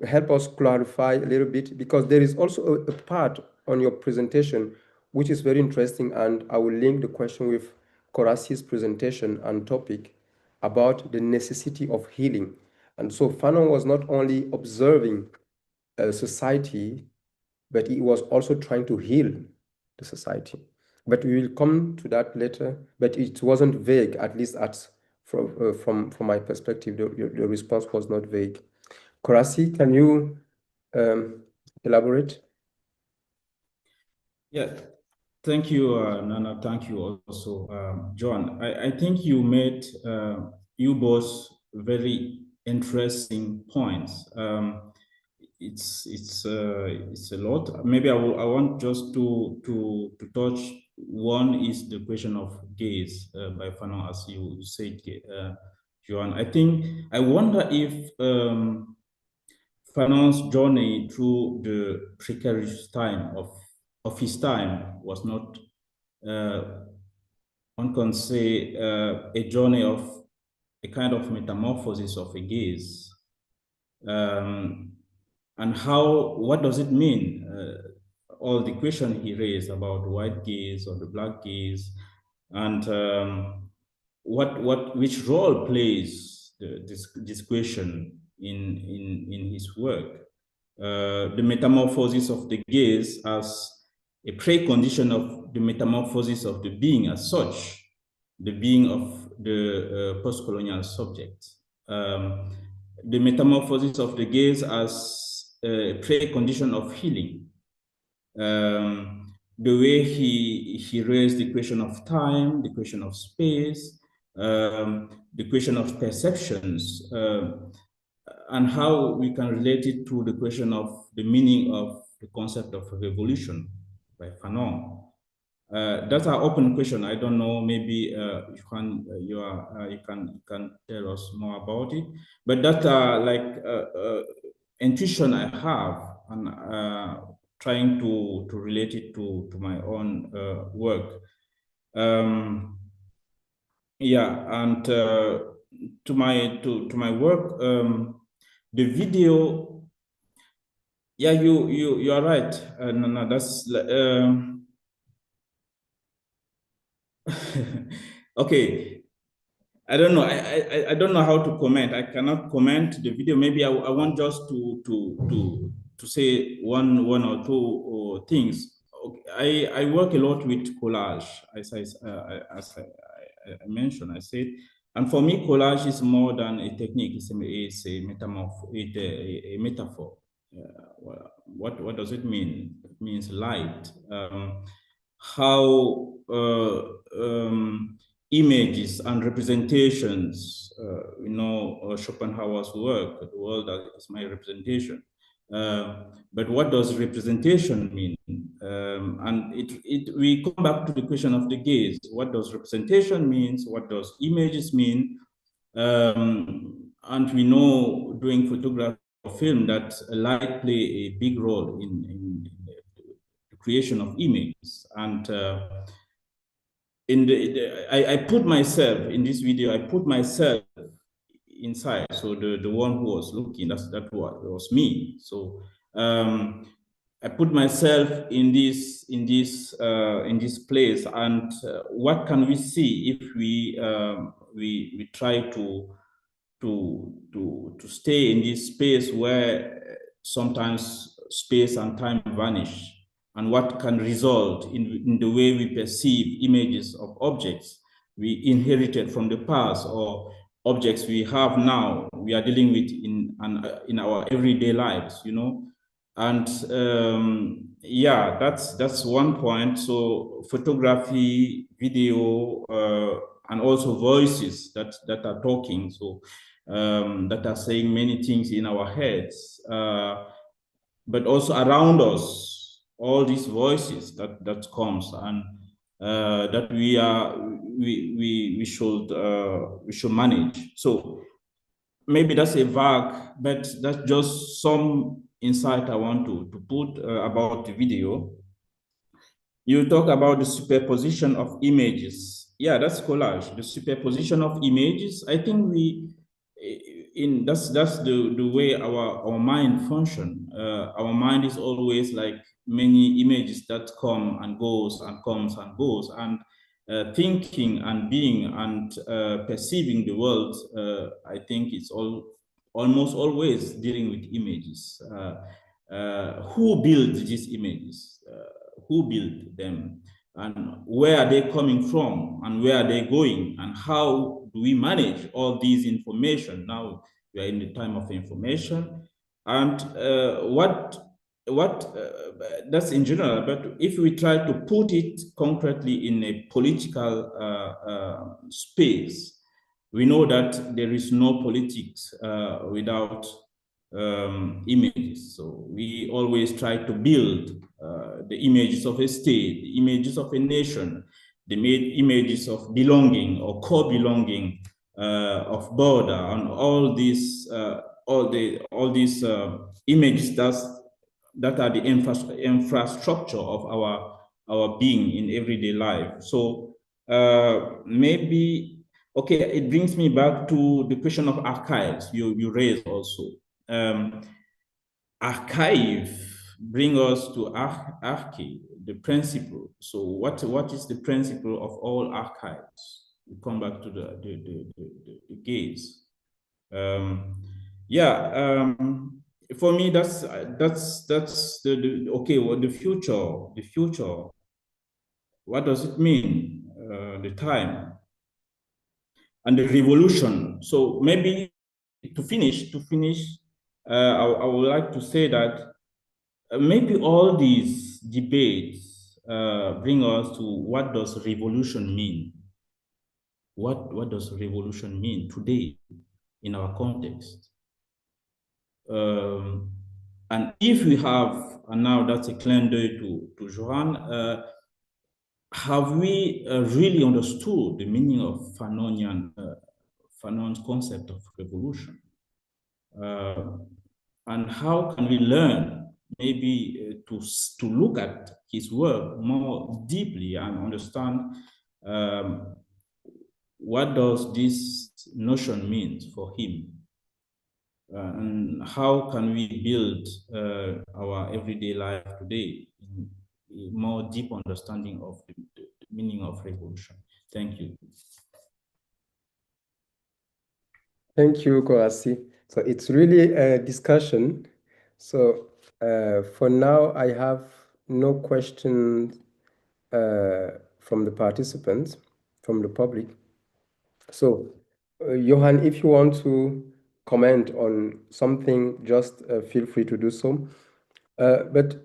Speaker 1: help us clarify a little bit, because there is also a part on your presentation which is very interesting, and I will link the question with Korassi's presentation and topic about the necessity of healing. And so Fanon was not only observing a society, but he was also trying to heal the society. But we will come to that later. But it wasn't vague, at least from my perspective. The response was not vague. Korassi, can you elaborate?
Speaker 4: Yeah, thank you, Nana. Thank you also, John. I think you made you both very interesting points. It's a lot. Maybe I want just to touch. One is the question of gaze by Fanon, as you said, Johan. I wonder if Fanon's journey through the precarious time of his time was not, one can say, a journey of a kind of metamorphosis of a gaze. And what does it mean? All the question he raised about the white gaze or the black gaze, and which role plays this question in his work. The metamorphosis of the gaze as a precondition of the metamorphosis of the being as such, the being of the post-colonial subject. The metamorphosis of the gaze as a precondition of healing, The way he raised the question of time, the question of space, the question of perceptions, and how we can relate it to the question of the meaning of the concept of revolution by Fanon. That's an open question. I don't know. Maybe you can tell us more about it. But that intuition I have, and trying to relate it to my own work. Yeah, and to my work, the video. Yeah, you are right. No, that's. Okay, I don't know. I don't know how to comment. I cannot comment the video. Maybe I want just to say one or two things. Okay. I work a lot with collage, as I mentioned. I said, and for me, collage is more than a technique. It's a metaphor. What does it mean? It means light. How images and representations, Schopenhauer's work, the world is my representation. But what does representation mean? And we come back to the question of the gaze. What does representation mean? What does images mean? And we know doing photography or film that light play a big role in the creation of images. And I put myself in this video. I put myself inside. So the one who was looking, that was me. So I put myself in this place, and what can we see if we try to stay in this space where sometimes space and time vanish, and what can result in the way we perceive images of objects we inherited from the past, or objects we have now, we are dealing with in our everyday lives, And yeah, that's one point. So photography, video, and also voices that are talking, so that are saying many things in our heads, but also around us, all these voices that comes, and that we should manage. So maybe that's a vague, but that's just some insight I want to put about the video. You talk about the superposition of images. Yeah, that's collage. The superposition of images. I think that's the way our mind function. Our mind is always like many images that come and goes and comes and goes, and thinking and being and perceiving the world. I think it's almost always dealing with images. Who built these images? Who built them? And where are they coming from? And where are they going? And how do we manage all these information? Now we are in the time of information. And that's in general, but if we try to put it concretely in a political space, we know that there is no politics without images. So we always try to build the images of a state, the images of a nation, the images of belonging or co-belonging, of border, and all these images that are the infrastructure of our being in everyday life. So maybe, okay, it brings me back to the question of archives you raised also. Archive bring us to archive, the principle. So what is the principle of all archives? We come back to the gaze. For me, that's the okay. Well, the future. What does it mean? The time and the revolution. So maybe to finish. I would like to say that maybe all these debate bring us to what does revolution mean? What does revolution mean today in our context? And if we have, and now that's a clin d'oeil to Johan, have we really understood the meaning of Fanon's concept of revolution? And how can we learn maybe to look at his work more deeply and understand what does this notion mean for him? And how can we build our everyday life today in a more deep understanding of the meaning of revolution? Thank you.
Speaker 1: Thank you, Korasi. So it's really a discussion. So for now, I have no questions from the participants, from the public. So, Johan, if you want to comment on something, just feel free to do so. But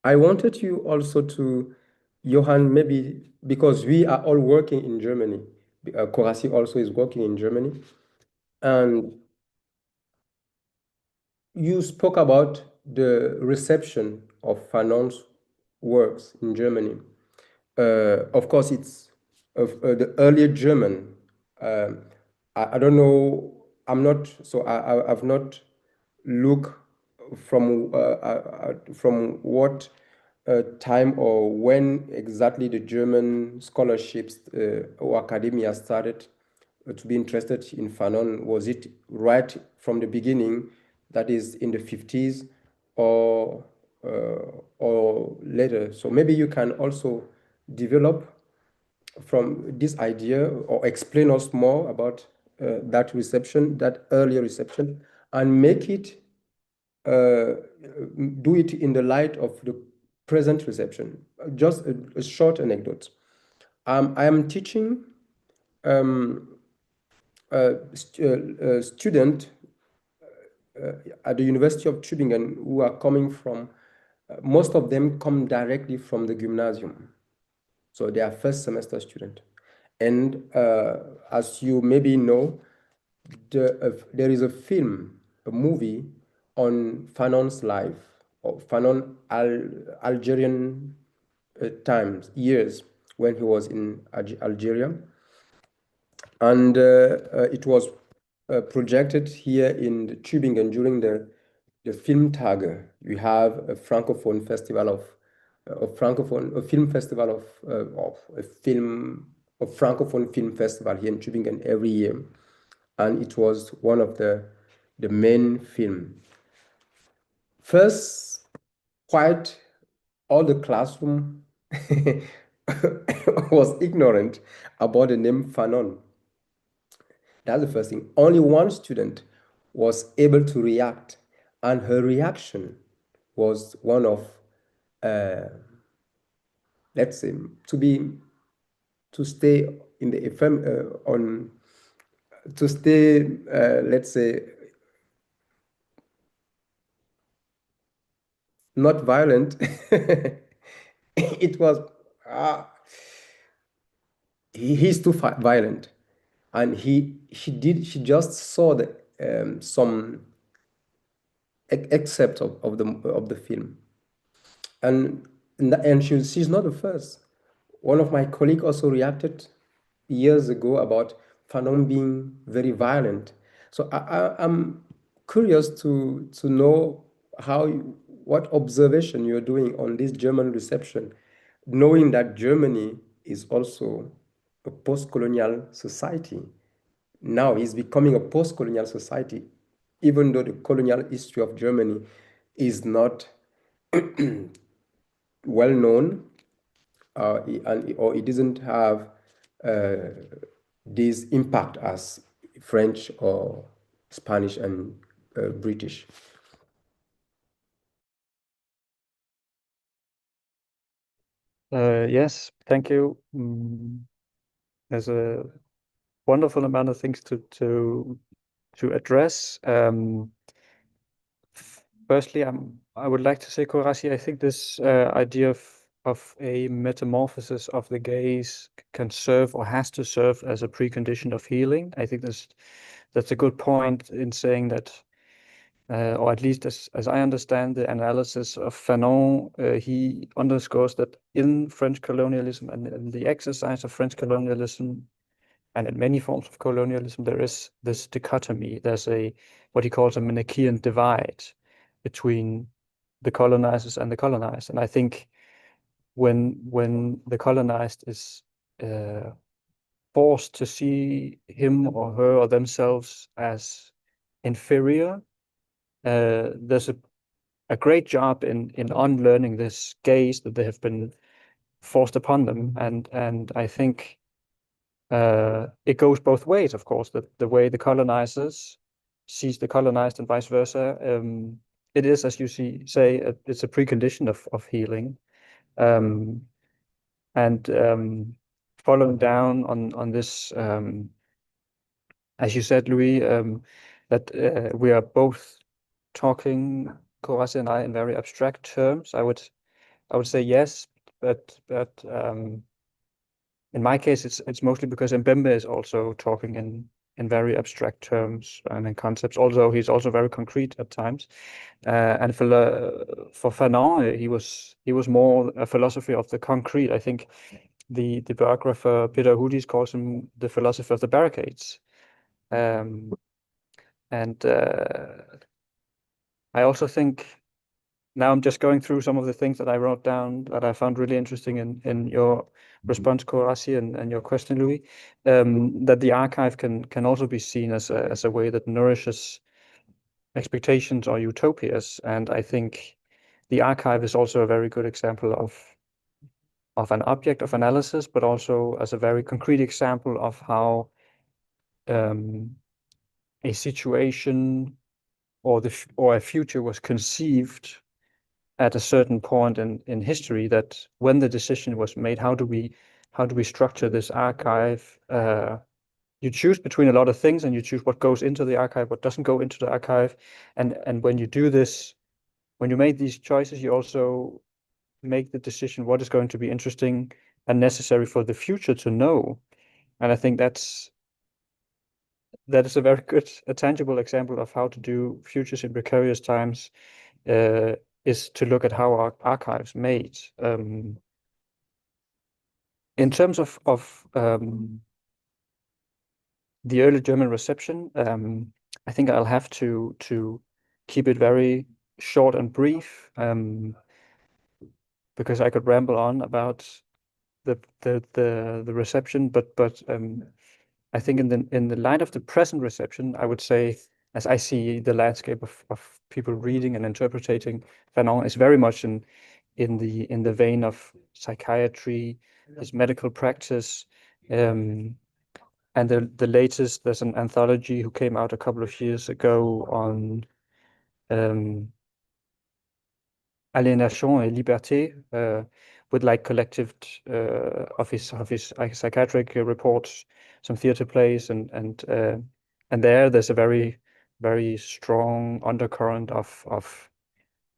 Speaker 1: I wanted you also to, Johan, maybe because we are all working in Germany, Korasi also is working in Germany, and you spoke about the reception of Fanon's works in Germany. Of course, it's the earlier German. I don't know. I'm not. So I've not looked from what time or when exactly the German scholarships or academia started to be interested in Fanon. Was it right from the beginning, that is in the 50s, or later? So maybe you can also develop from this idea or explain us more about that reception, that earlier reception, and make it do it in the light of the present reception. Just a short anecdote. I am teaching a student at the University of Tübingen who are coming from, most of them come directly from the gymnasium. So they are first semester student. And as you maybe know, there is a film, a movie on Fanon's life, or Fanon Algerian years when he was in Algeria. And it was projected here in Tübingen during the Filmtage. We have a Francophone festival of a film festival of a Francophone film festival here in Tübingen every year, and it was one of the main film. First, quite all the classroom was ignorant about the name Fanon. That's the first thing. Only one student was able to react, and her reaction was one of, let's say, to stay in the let's say, not violent. It was he's too violent, and she just saw the some excerpts of the film, and she's not the first. One of my colleagues also reacted years ago about Fanon being very violent. So I'm curious to know what observation you're doing on this German reception, knowing that Germany is also a post-colonial society. Now it's becoming a post-colonial society, even though the colonial history of Germany is not well known, or it doesn't have this impact as French or Spanish and British.
Speaker 2: Yes, thank you. There's a wonderful amount of things to address. Firstly, I would like to say, Korazi, I think this idea of a metamorphosis of the gaze can serve or has to serve as a precondition of healing. I think that's a good point in saying that, or at least as I understand the analysis of Fanon, he underscores that in French colonialism and in the exercise of French colonialism, and in many forms of colonialism, there is this dichotomy. There's what he calls a Manichaean divide between the colonizers and the colonized. And I think when the colonized is forced to see him or her or themselves as inferior, there's a great job in unlearning this gaze that they have been forced upon them. And I think it goes both ways, of course, that the way the colonizers sees the colonized and vice versa. It is, as you say, it's a precondition of healing. Following down on this, as you said, Louis, that we are both talking, Korazi and I, in very abstract terms. I would say yes, but in my case, it's mostly because Mbembe is also talking in very abstract terms and in concepts, although he's also very concrete at times. And for Fanon, he was more a philosophy of the concrete. I think the biographer Peter Houdis calls him the philosopher of the barricades. I also think, now I'm just going through some of the things that I wrote down that I found really interesting in your response, Korazi, and your question, Louis, that the archive can also be seen as a way that nourishes expectations or utopias. And I think the archive is also a very good example of an object of analysis, but also as a very concrete example of how a situation or a future was conceived at a certain point in history, that when the decision was made, how do we structure this archive? You choose between a lot of things, and you choose what goes into the archive, what doesn't go into the archive. And when you do this, when you make these choices, you also make the decision what is going to be interesting and necessary for the future to know. And I think that is a very good, a tangible example of how to do futures in precarious times, is to look at how our archives made. In terms of the early German reception, I think I'll have to keep it very short and brief, because I could ramble on about the reception, but I think in the light of the present reception, I would say, as I see the landscape of people reading and interpreting Fanon, is very much in the vein of psychiatry, his medical practice, and the latest, there's an anthology who came out a couple of years ago on aliénation et liberté, with like collective of his psychiatric reports, some theater plays, and there's a very, very strong undercurrent of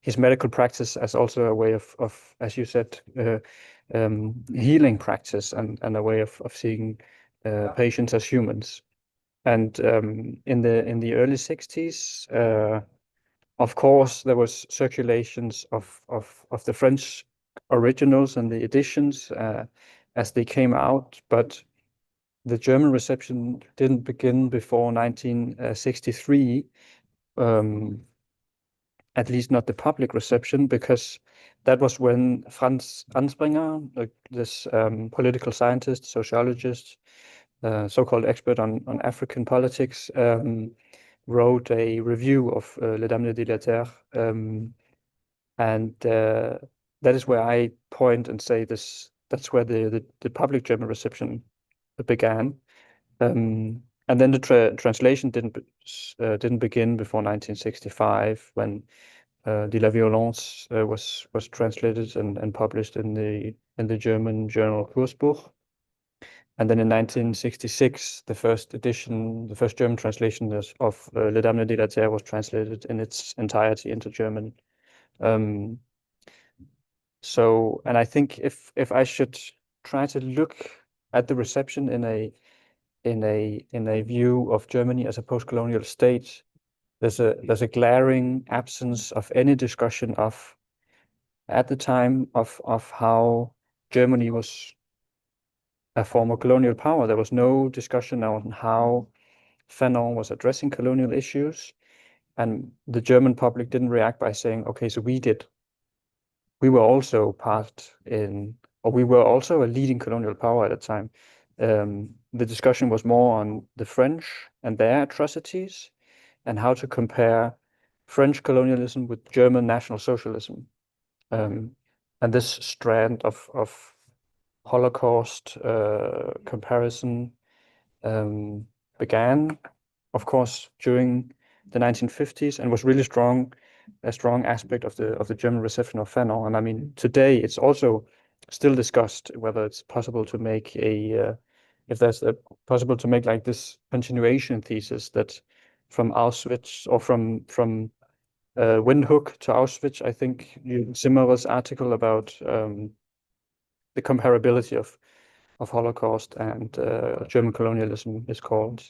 Speaker 2: his medical practice as also a way of as you said, healing practice, and a way of seeing patients as humans. And in the early 60s, of course, there was circulations of the French originals and the editions as they came out, but the German reception didn't begin before 1963, at least not the public reception, because that was when Franz Anspringer, this political scientist, sociologist, so-called expert on African politics, wrote a review of Les Dames de Dilleterre, and that is where I point and say that's where the public German reception began, and then the translation didn't begin before 1965, when De la Violence was translated and published in the German journal Kursbuch. And then in 1966, the first edition, the first German translation of Les Dames de la Terre was translated in its entirety into German. So, and I think if I should try to look at the reception in a view of Germany as a post-colonial state, there's a glaring absence of any discussion of at the time of how Germany was a former colonial power. There was no discussion on how Fanon was addressing colonial issues, and the German public didn't react by saying, okay, so we were also we were also a leading colonial power at the time. The discussion was more on the French and their atrocities and how to compare French colonialism with German National Socialism. And this strand of Holocaust comparison began, of course, during the 1950s and was really a strong aspect of the German reception of Fanon. And I mean, today it's also still discussed whether it's possible to make possible to make like this continuation thesis that from Auschwitz or from Windhoek to Auschwitz. I think Zimmerer's article about the comparability of Holocaust and German colonialism is called.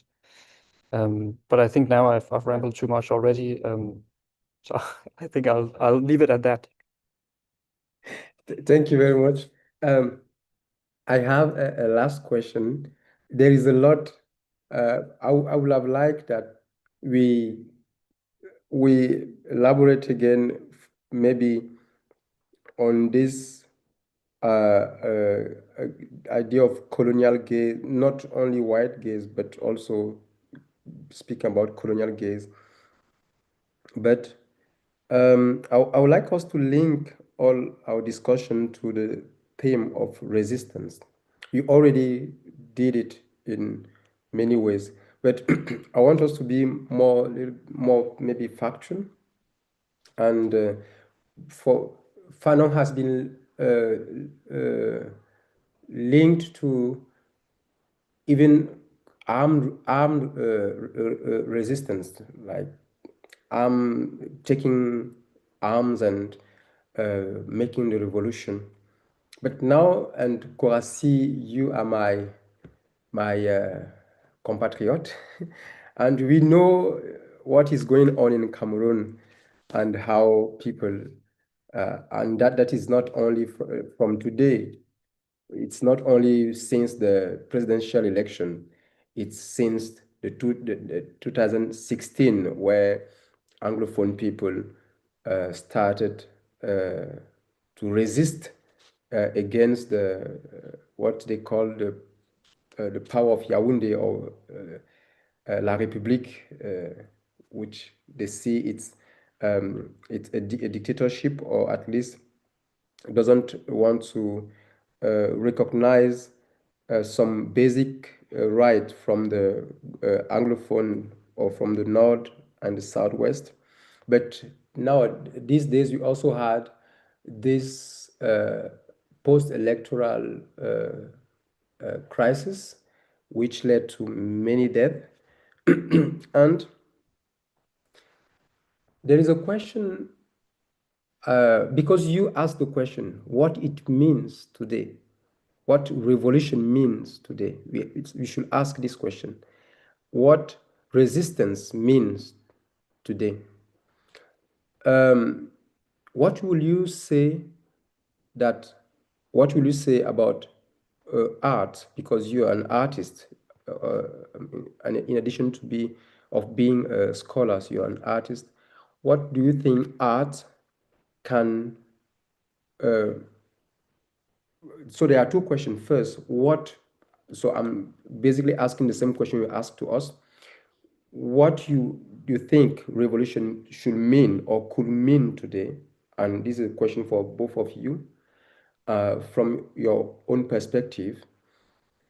Speaker 2: But I think now I've rambled too much already. So I think I'll leave it at that.
Speaker 1: Thank you very much. I have a last question. There is a lot. I would have liked that we elaborate again, maybe on this idea of colonial gaze, not only white gaze, but also speak about colonial gaze. But I would like us to link all our discussion to the theme of resistance. You already did it in many ways, but I want us to be a little more maybe factual. And for Fanon has been linked to even armed resistance, like taking arms and making the revolution. But now, and Koraci, you are my compatriot, and we know what is going on in Cameroon and how people, and that is not only from today. It's not only since the presidential election. It's since the 2016 where Anglophone people started to resist against what they call the power of Yaoundé or La République, which they see it's a dictatorship, or at least doesn't want to recognize some basic right from the Anglophone or from the North and the Southwest. But now, these days, you also had this post-electoral crisis, which led to many deaths. And there is a question, because you asked the question, what it means today, what revolution means today. We should ask this question. What resistance means today. What will you say about art? Because you are an artist, and in addition to being a scholar, you are an artist. What do you think art can? So there are two questions. First, so I'm basically asking the same question you asked to us. What do you think revolution should mean or could mean today? And this is a question for both of you. From your own perspective,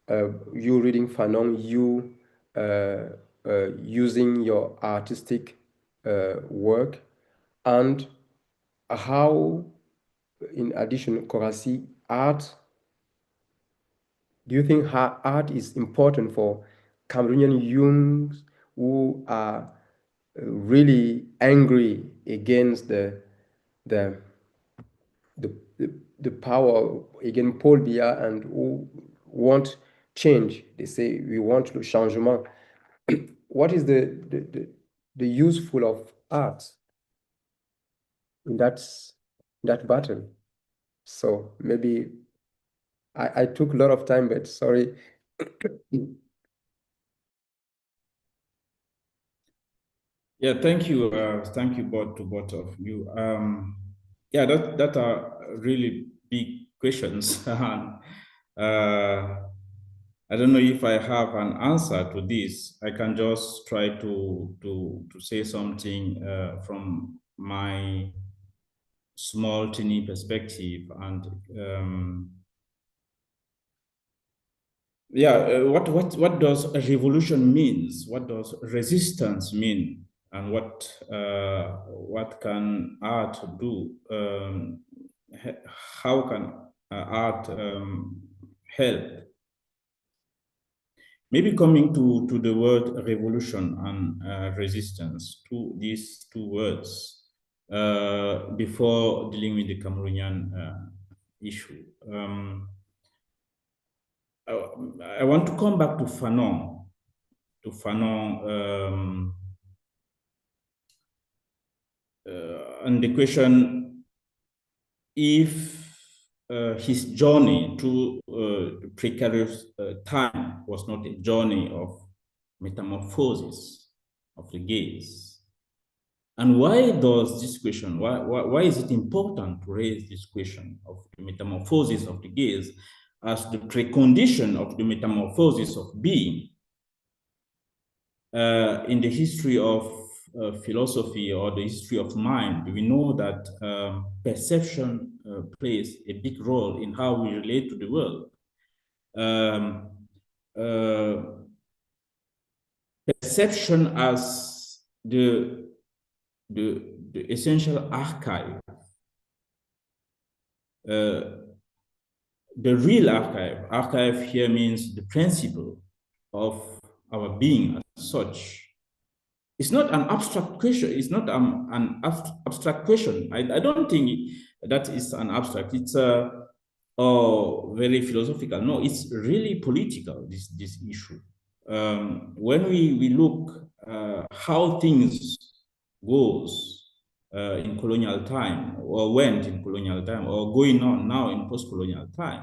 Speaker 1: you reading Fanon, you using your artistic work, and how, in addition, Koraci, art Do you think art is important for Cameroonian youths who are really angry against the the power against Paul Biya and who want change? They say we want le changement. What is the useful of art in that battle? So maybe I took a lot of time, but sorry.
Speaker 4: Yeah, thank you both of you. Yeah, that are really big questions. I don't know if I have an answer to this. I can just try to say something from my small, teeny perspective. And yeah, what does a revolution means? What does resistance mean? And what can art do? How can art help? Maybe coming to the word revolution and resistance, these two words, before dealing with the Cameroonian issue. I want to come back to Fanon. And the question, if his journey to precarious time was not a journey of metamorphosis of the gaze. And why does this question, why is it important to raise this question of the metamorphosis of the gaze as the precondition of the metamorphosis of being? In the history of philosophy or the history of mind, we know that perception plays a big role in how we relate to the world. Perception as the essential archive, the real archive. Archive here means the principle of our being as such. It's not an abstract question. It's not an abstract question. I don't think that is an abstract. It's very philosophical. No, it's really political, this issue. When we look how things goes in colonial time, or went in colonial time, or going on now in post-colonial time,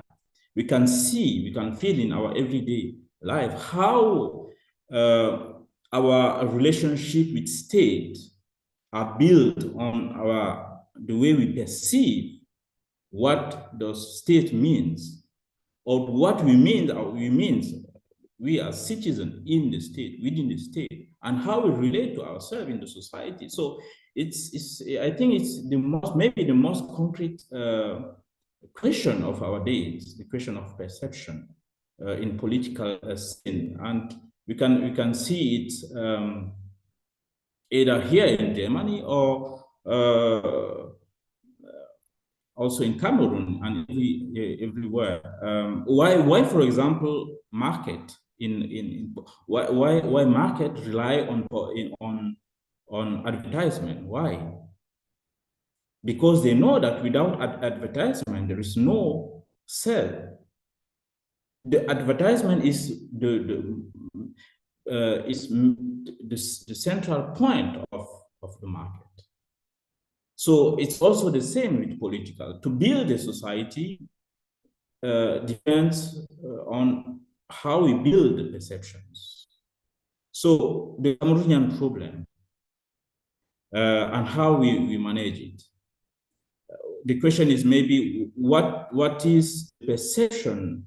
Speaker 4: we can see, we can feel in our everyday life how our relationship with state are built on the way we perceive what the state means, or what we mean, we as citizens in the state, within the state, and how we relate to ourselves in the society. So I think it's maybe the most concrete question of our days, the question of perception in political scene. And we can see it either here in Germany or also in Cameroon and everywhere. Why, for example, market why market rely on advertisement? Why? Because they know that without advertisement there is no sale. The advertisement is the central point of the market. So it's also the same with political. To build a society depends on how we build the perceptions. So the Cameroonian problem and how we manage it. The question is maybe what is the perception,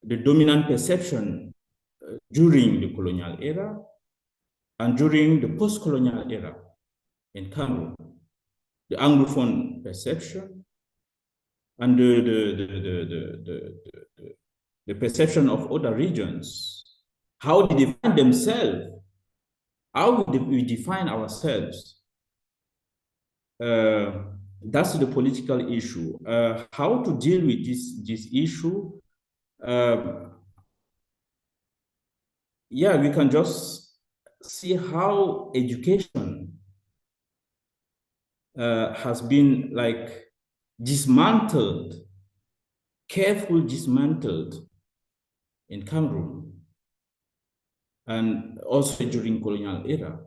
Speaker 4: the dominant perception during the colonial era and during the post-colonial era in Cameroon? The Anglophone perception and the perception of other regions, how they define themselves, how we define ourselves. That's the political issue. How to deal with this issue? yeah, we can just see how education has been like dismantled, carefully dismantled in Cameroon and also during colonial era.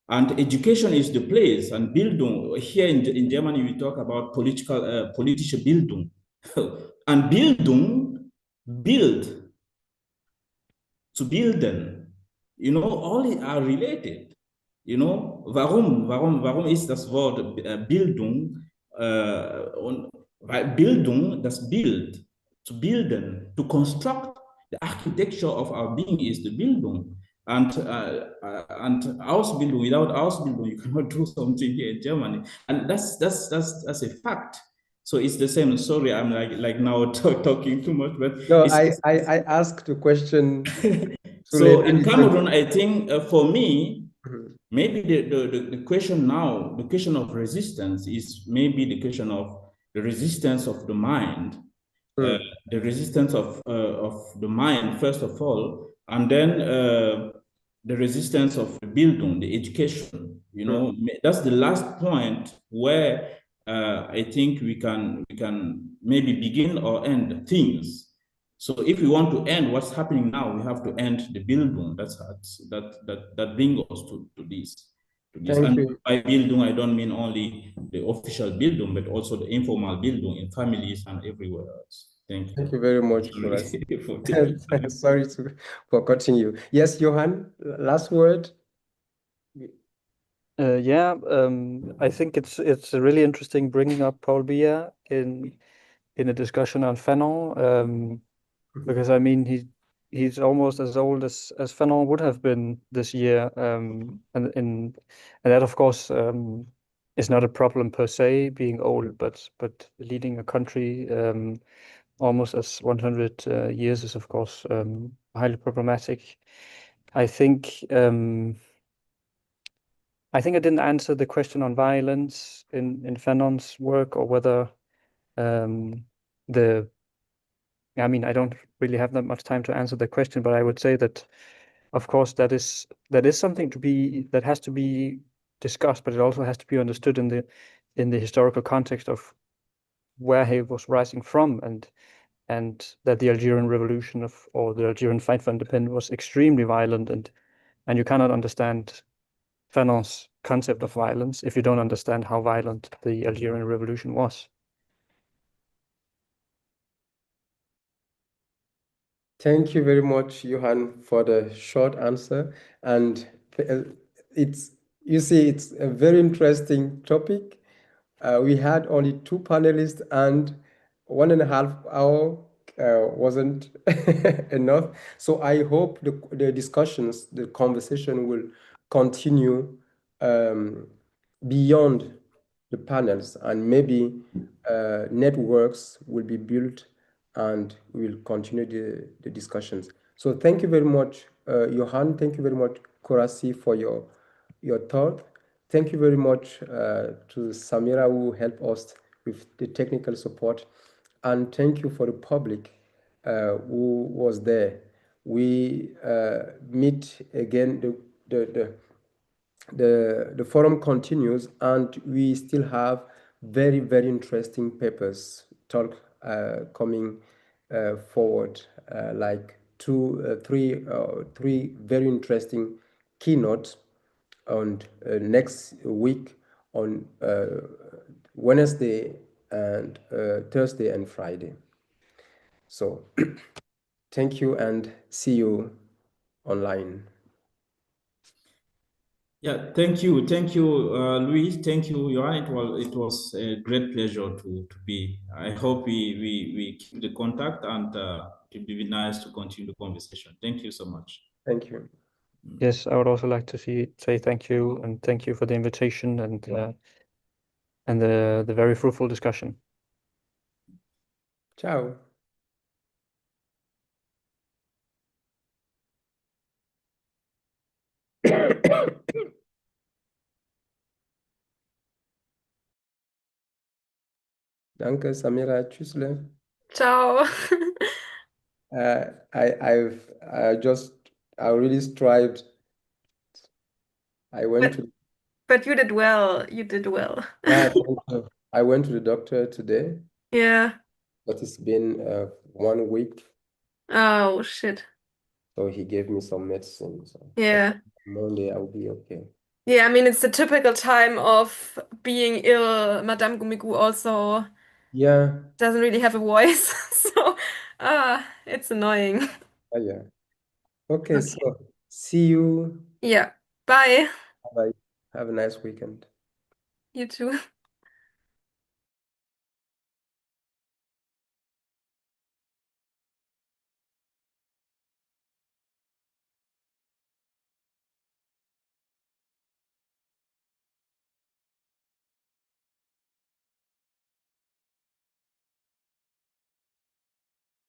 Speaker 4: And education is the place, and Bildung, here in Germany, we talk about politische Bildung. And Bildung, build, to bilden, all are related. Warum ist das Wort Bildung, und, weil Bildung, das Bild, to bilden, to construct the architecture of our being is the Bildung. And Ausbildung, without Ausbildung, you cannot do something here in Germany. And that's a fact. So it's the same. Sorry, I'm like now talking too much, but
Speaker 1: No, I asked the question.
Speaker 4: So in Cameroon, I think for me, maybe the question now, the question of resistance is maybe the question of the resistance of the mind, the resistance of the mind, first of all, and then the resistance of the Bildung, the education. That's the last point where I think we can maybe begin or end things. So if we want to end what's happening now, we have to end the Bildung. That brings us to this.
Speaker 1: Thank you.
Speaker 4: By Bildung, I don't mean only the official Bildung, but also the informal Bildung in families and everywhere else. Thank you.
Speaker 1: Thank you very much for that. Sorry for cutting you. Yes, Johan, last word.
Speaker 2: I think it's really interesting bringing up Paul Biya in a discussion on Fanon, because I mean he's almost as old as Fanon would have been this year, and that of course is not a problem per se being old, but leading a country almost as 100 years is of course highly problematic. I think I didn't answer the question on violence in Fanon's work, or whether I mean, I don't really have that much time to answer the question, but I would say that, of course, that is something that has to be discussed, but it also has to be understood in the historical context of where he was rising from, and that the Algerian Revolution or the Algerian fight for independence was extremely violent, and you cannot understand Fanon's concept of violence if you don't understand how violent the Algerian Revolution was.
Speaker 1: Thank you very much, Johan, for the short answer. And it's a very interesting topic. We had only 2 panelists, and 1.5 hour wasn't enough. So I hope the discussions, the conversation will continue beyond the panels, and maybe networks will be built, and we'll continue the discussions. So thank you very much, Johan. Thank you very much, Kurasi, for your thought. Thank you very much to Samira, who helped us with the technical support. And thank you for the public who was there. We meet again, the forum continues, and we still have very, very interesting papers coming forward, like 3 very interesting keynotes on next week on Wednesday and Thursday and Friday. So thank you, and see you online.
Speaker 4: Yeah, thank you, Luis. Thank you, Johan. It was a great pleasure to be. I hope we keep the contact, and it would be nice to continue the conversation. Thank you so much.
Speaker 1: Thank you.
Speaker 2: Yes, I would also like to say thank you, and thank you for the invitation and the very fruitful discussion.
Speaker 1: Ciao. Danke, Samira. Tschüssle.
Speaker 3: Ciao.
Speaker 1: I just I really strived. I went to
Speaker 3: But you did well. You did well.
Speaker 1: yeah, I went to the doctor today,
Speaker 3: Yeah.
Speaker 1: but it's been 1 week,
Speaker 3: Oh, shit.
Speaker 1: so he gave me some medicine. So
Speaker 3: Yeah.
Speaker 1: Monday I'll be okay.
Speaker 3: Yeah, I mean, it's the typical time of being ill. Madame Gumigu also
Speaker 1: Yeah,
Speaker 3: doesn't really have a voice, so it's annoying.
Speaker 1: yeah. Okay,
Speaker 3: Okay.
Speaker 1: so see you.
Speaker 3: Yeah. Bye.
Speaker 1: Bye. Have a nice weekend.
Speaker 3: You too.